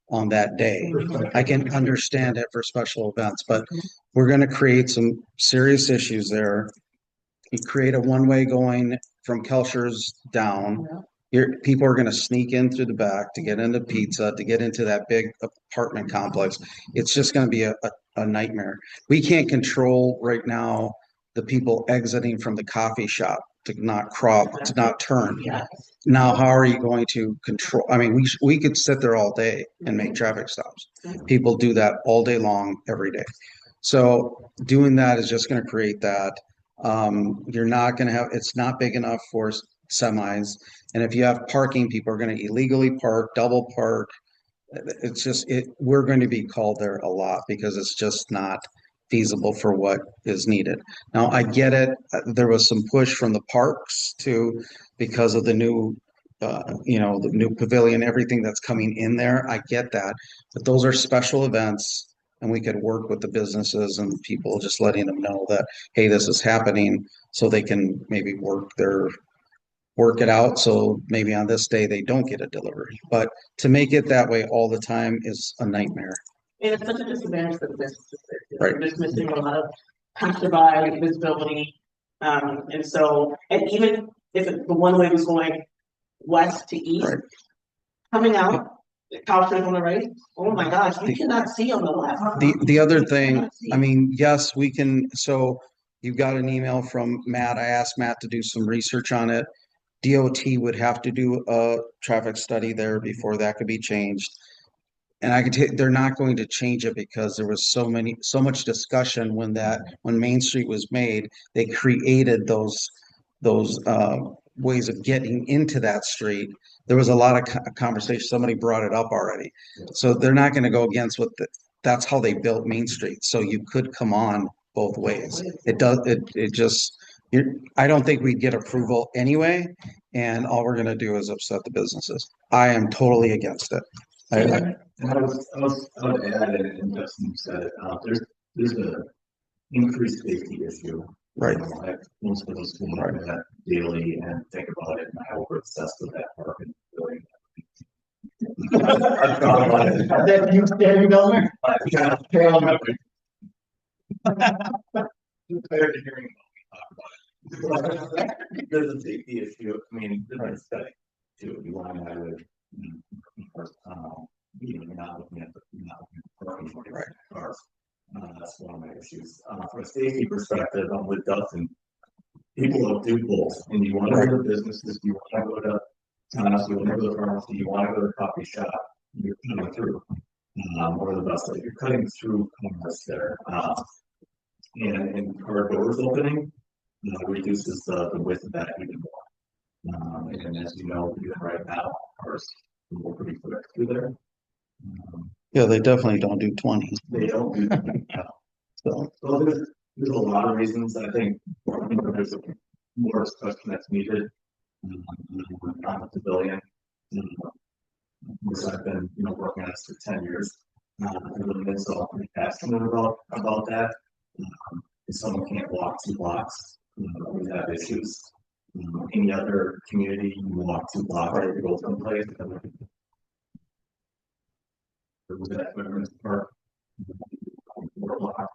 on that day. I can understand it for special events, but we're gonna create some serious issues there. You create a one-way going from Kelcher's down. People are gonna sneak in through the back to get into pizza, to get into that big apartment complex. It's just gonna be a nightmare. We can't control right now the people exiting from the coffee shop to not turn. Now, how are you going to control? I mean, we could sit there all day and make traffic stops. People do that all day long, every day. So doing that is just going to create that. You're not going to have, it's not big enough for semis. And if you have parking, people are going to illegally park, double park. It's just, we're going to be called there a lot because it's just not feasible for what is needed. Now, I get it. There was some push from the parks too, because of the new, the new pavilion, everything that's coming in there. I get that, but those are special events, and we could work with the businesses and people, just letting them know that, hey, this is happening, so they can maybe work it out. So maybe on this day they don't get a delivery, but to make it that way all the time is a nightmare. And it's such a disadvantage for the businesses. Right. We're just missing a lot of passerby visibility. And so, and even if the one way was going west to east, Right. coming out, the cow on the right, oh my gosh, you cannot see on the left. The other thing, I mean, yes, we can, so you got an email from Matt. I asked Matt to do some research on it. DOT would have to do a traffic study there before that could be changed. And I could tell they're not going to change it because there was so much discussion when Main Street was made. They created those ways of getting into that street. There was a lot of conversation. Somebody brought it up already. So they're not going to go against that's how they built Main Street. So you could come on both ways. I don't think we'd get approval anyway. And all we're going to do is upset the businesses. I am totally against it. I would add, and Justin said, there's a increased safety issue. Right. Most of us will look at that daily and think about it, and how we're obsessed with that parking building. I've thought about it. Have you down there? Tired of hearing about me talk about it. There's a safety issue. I mean, there's a study too. You want to have it. You're not looking at parking right cars. That's one of my issues. From a safety perspective, I'm with Dustin. People will do both, and you want to go to businesses, you want to go to you want to go to the pharmacy, you want to go to the coffee shop. You're coming through, or the bus. You're cutting through commerce there, and car doors opening reduces the width of that even more. And as you know, even right now, cars go pretty quick through there. Yeah, they definitely don't do 20. They don't do that. So there's a lot of reasons. I think there's more discussion that's needed on the pavilion. Which I've been working on this for 10 years. I've really been so passionate about that. If someone can't walk 2 blocks, we have issues. Any other community, you walk 2 blocks to go someplace. That Veterans Park, 4 blocks.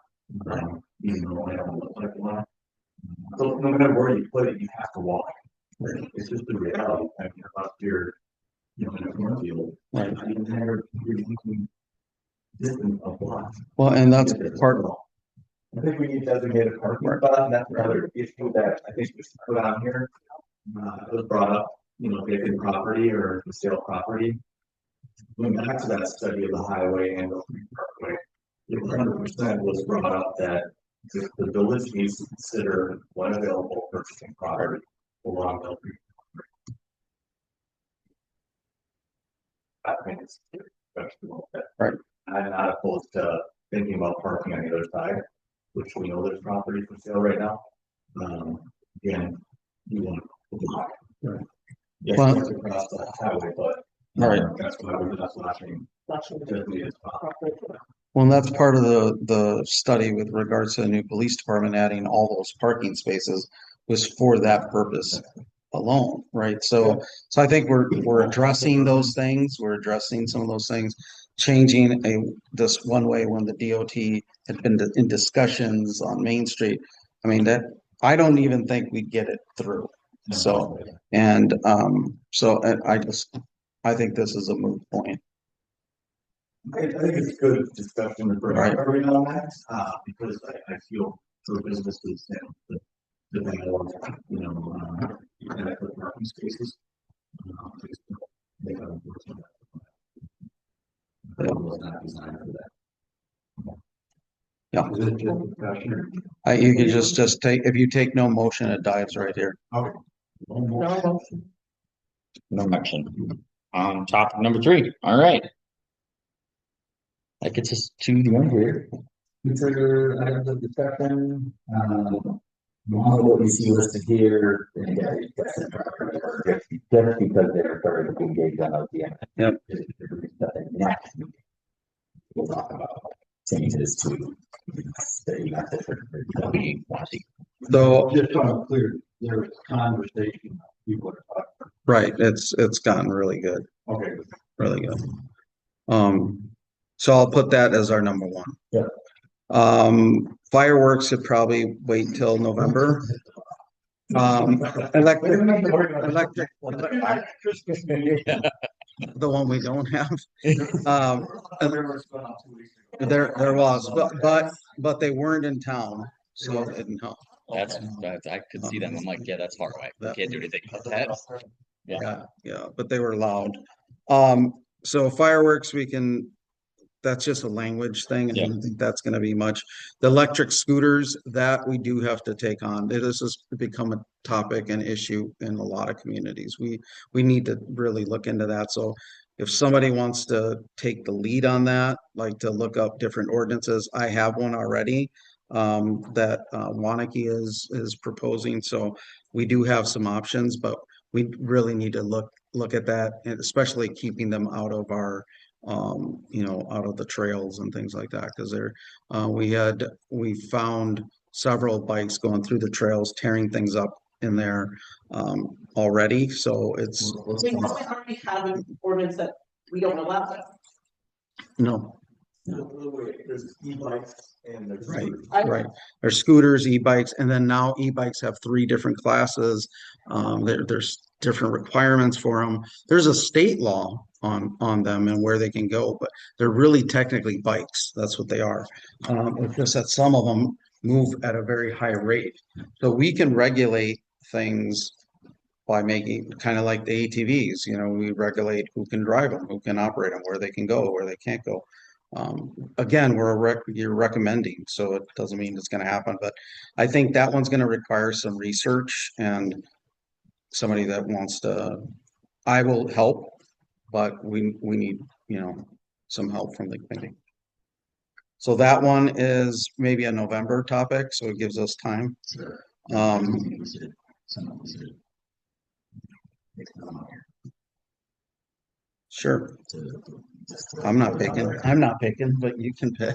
You know, I don't look like one. So no matter where you put it, you have to walk. It's just the reality. I mean, up here, you know, in a cornfield, Right. I mean, you're looking distant of blocks. Well, and that's part, I think we need designated parking spot, and that's another issue that I think was put on here. It was brought up, you know, vacant property or for sale property. Going back to that study of the highway and the parkway, 100% was brought up that the village needs to consider what available purchasing property along Mill Creek. I think it's vegetable. Right. I'm not opposed to thinking about parking on the other side, which we know there's property for sale right now. Again, you want to block. Right. Yes, Well- it's across the highway, but Right. that's why we're just flashing. Well, and that's part of the study with regards to the new police department adding all those parking spaces was for that purpose alone, right? So I think we're addressing those things. We're addressing some of those things, changing this one way when the DOT had been in discussions on Main Street. I mean, that I don't even think we'd get it through. So, and I think this is a moot point. I think it's good discussion to bring up every now and then, because I feel for businesses and the dialogue, you know, adequate parking spaces. They have unfortunate. It was not designed for that. Yeah. Is it just discussion? You can just take, if you take no motion, it dives right here. Okay. No action. Topic number 3. All right. That gets us to the end here. Consider items of discussion, one of what we see listed here, and again, that's just because they're starting to engage on OPM. Yep. Next, we'll talk about changes to the method for we want to see. So, Just so I'm clear, there's conversation, people are talking. right, it's gotten really good, Okay. really good. So I'll put that as our number 1. Yeah. Fireworks should probably wait till November. Electric, the one we don't have. There was, but they weren't in town, so it didn't help. That's I could see them. I'm like, yeah, that's far away. We can't do anything about that. Yeah, but they were loud. So fireworks, that's just a language thing. I don't think that's gonna be much. The electric scooters, that we do have to take on. It has become a topic and issue in a lot of communities. We need to really look into that. So if somebody wants to take the lead on that, like to look up different ordinances, I have one already that Wanakee is proposing. So we do have some options, but we really need to look at that, and especially keeping them out of our out of the trails and things like that, because we found several bikes going through the trails, tearing things up in there already. So it's We already have an ordinance that we don't allow that. no. There's e-bikes and there's. Right. There's scooters, e-bikes, and then now e-bikes have 3 different classes. There's different requirements for them. There's a state law on them and where they can go, but they're really technically bikes. That's what they are. It's just that some of them move at a very high rate. So we can regulate things by making kind of like the ATVs. We regulate who can drive them, who can operate them, where they can go, where they can't go. Again, you're recommending, so it doesn't mean it's going to happen, but I think that one's going to require some research and somebody that wants to. I will help, but we need some help from the committee. So that one is maybe a November topic, so it gives us time. Sure. I'm not picking, but you can pick.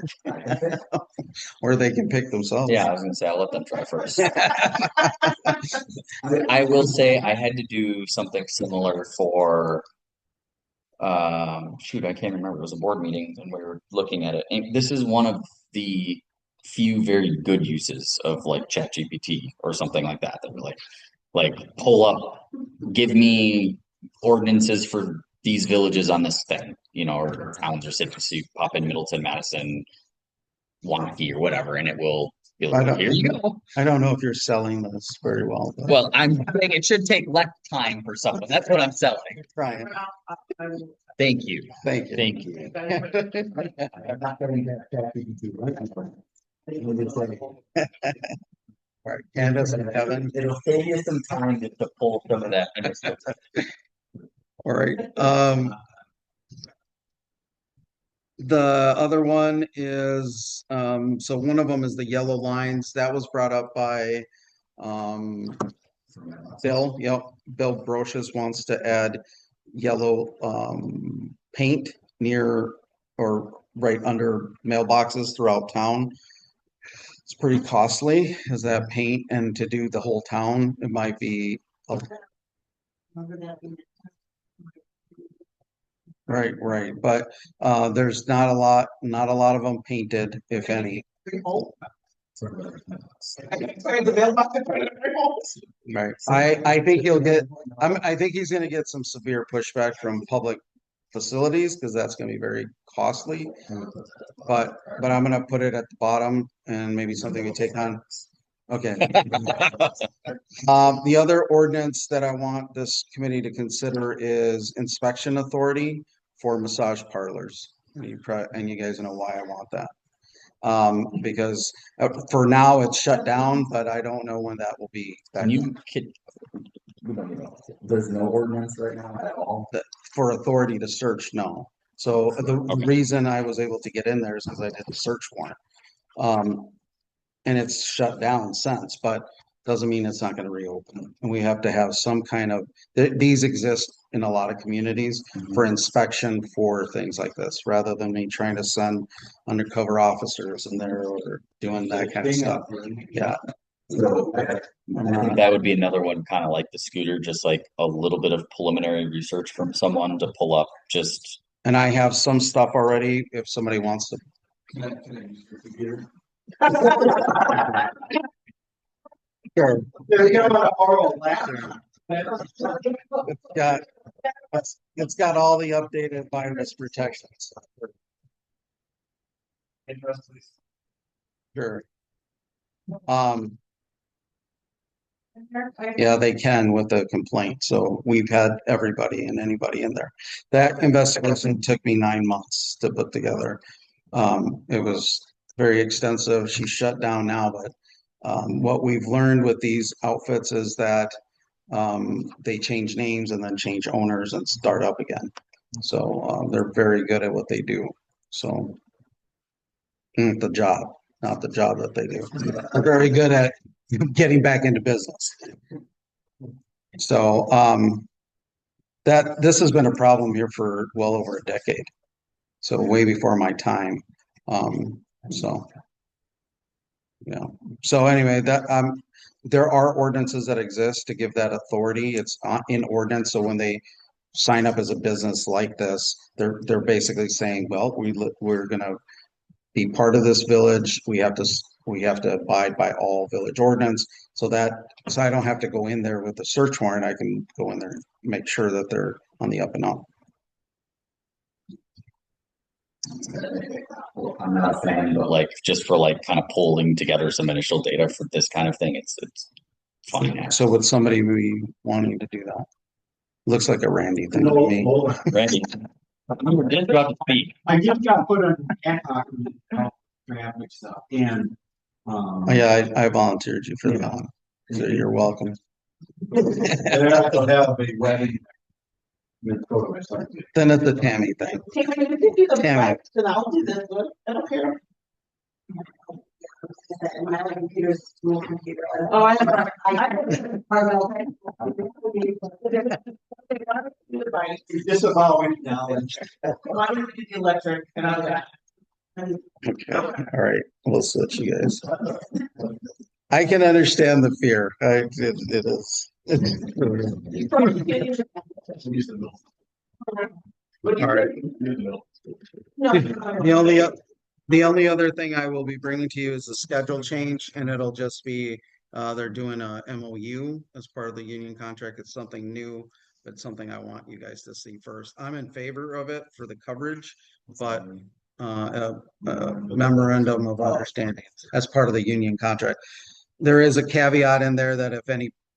Or they can pick themselves. Yeah, I was gonna say I'll let them try first. I will say I had to do something similar for I can't remember. It was a board meeting and we were looking at it. And this is one of the few very good uses of like ChatGPT or something like that. That were like pull up, give me ordinances for these villages on this thing, you know, or towns or cities. So you pop in Middleton, Madison, Waukee, or whatever, and it will be I like, don't- here you go. I don't know if you're selling this very well, but Well, I'm saying it should take less time for someone. That's what I'm selling. trying. Thank you. Thank you. Thank you. I'm not getting that ChatGPT right. It's like, Right, Candace and Kevin. It'll save you some time just to pull some of that. All right. The other one is, so one of them is the yellow lines. That was brought up by Bill. Yep, Bill Brochus wants to add yellow paint near or right under mailboxes throughout town. It's pretty costly, is that paint, and to do the whole town, it might be right, but there's not a lot of them painted, if any. Right. I think he'll get, I think he's gonna get some severe pushback from public facilities, because that's gonna be very costly. But I'm gonna put it at the bottom and maybe something we take on. Okay. The other ordinance that I want this committee to consider is inspection authority for massage parlors. And you guys know why I want that. Because for now it's shut down, but I don't know when that will be back there's no ordinance right now at all. for authority to search, no. So the reason I was able to get in there is because I did a search warrant. And it's shut down since, but doesn't mean it's not gonna reopen. And we have to have some kind of, these exist in a lot of communities for inspection for things like this, rather than me trying to send undercover officers in there or doing that kind of stuff. Yeah. I think that would be another one, kind of like the scooter, just like a little bit of preliminary research from someone to pull up just. And I have some stuff already, if somebody wants to. Can I use your computer? Sure. There's no oral lab. It's got all the updated virus protection stuff. Sure. Yeah, they can with the complaint. So we've had everybody and anybody in there. That investigation took me 9 months to put together. It was very extensive. She's shut down now, but what we've learned with these outfits is that they change names and then change owners and start up again. So they're very good at what they do. So the job, not the job that they do. They're very good at getting back into business. So this has been a problem here for well over a decade. So way before my time. So yeah. So anyway, there are ordinances that exist to give that authority. It's in ordinance. So when they sign up as a business like this, they're basically saying, well, we're gonna be part of this village. We have to abide by all village ordinance. So I don't have to go in there with a search warrant. I can go in there and make sure that they're on the up and up. I'm not a fan, But like just for like kind of pulling together some initial data for this kind of thing, it's fine. So would somebody be wanting to do that? Looks like a Randy thing to No, me. hold on. Randy, you were just about to speak. I just got put on ad hoc traffic stuff and. Yeah, I volunteered you for that. So you're welcome. And I also have a wedding. Then it's the Tammy thing. Tammy. Then I'll do this one. I don't care. My computer's my computer. Oh, I have. It's just about right now. Why don't you do the electric and I'll do that? Okay, all right, we'll switch you guys. I can understand the fear. It is. All right. No. The The only other thing I will be bringing to you is a schedule change, and it'll just be, they're doing a MOU as part of the union contract. It's something new, but something I want you guys to see first. I'm in favor of it for the coverage, but memorandum of understanding as part of the union contract. There is a caveat in there that if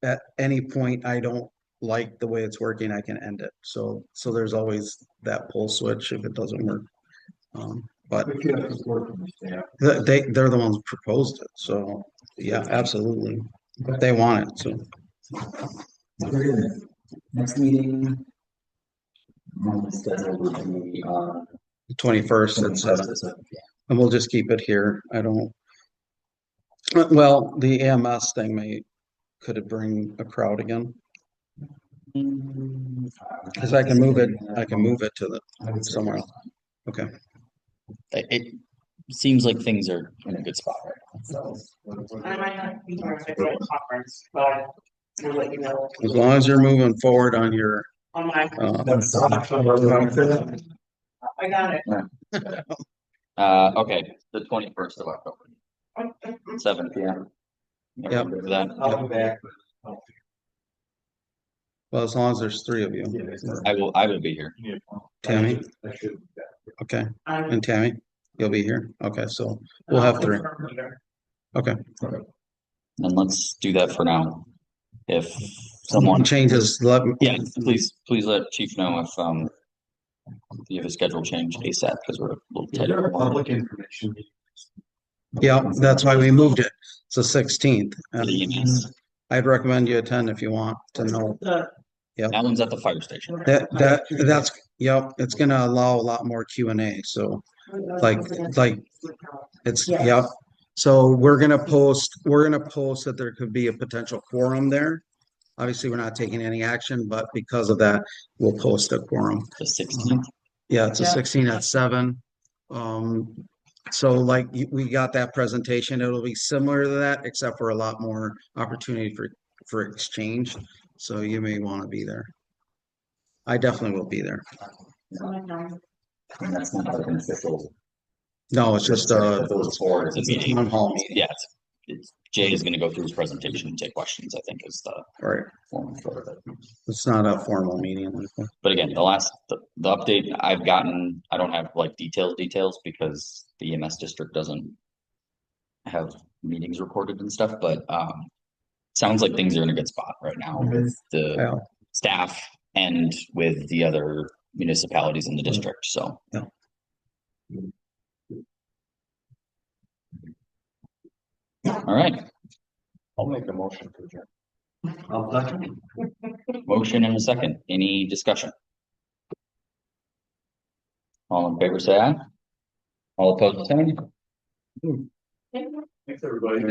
at any point I don't like the way it's working, I can end it. So there's always that pull switch if it doesn't work. But If you have support from the staff. they're the ones who proposed it. So yeah, absolutely. They want it. So Very good. Next meeting. Scheduled will be 21st at 7. And we'll just keep it here. I don't. Well, the EMS thing could it bring a crowd again? Because I can move it to the somewhere else. Okay. It seems like things are in a good spot right now. So I might not be here if I go to a conference, but I'll let you know As long as you're moving forward on your on my, I got it. okay, the 21st of October, 7 p.m. Yep. For that. I'll be back. well, as long as there's 3 of you. I will be here. Tammy? I should be back. Okay. I'm And Tammy, you'll be here? Okay, so we'll have 3. Okay. And let's do that for now. If someone Changes, let me. yeah, please let Chief know if you have a schedule change ASAP because we're a little Is tight. there a public information? Yeah, that's why we moved it. It's the 16th. For the EMS. I'd recommend you attend if you want to know. That one's at the fire station. That's, yep, it's gonna allow a lot more Q&A. So like it's, yep. So we're gonna post that there could be a potential quorum there. Obviously, we're not taking any action, but because of that, we'll post a quorum. The 16th. Yeah, it's a 16 at 7. So like we got that presentation, it'll be similar to that, except for a lot more opportunity for exchange. So you may want to be there. I definitely will be there. And that's not like an official. No, it's just It's a meeting. town hall meeting. Yeah, Jay is going to go through his presentation and take questions. I think is the Right. form for it. It's not a formal meeting. But again, the update I've gotten, I don't have like details because the EMS district doesn't have meetings recorded and stuff. But sounds like things are in a good spot right now with the Yeah. staff and with the other municipalities in the district. So Yeah. All right, I'll make a motion to adjourn. motion and a second. Any discussion? All in favor, say aye. All opposed, say nay. Thanks, everybody.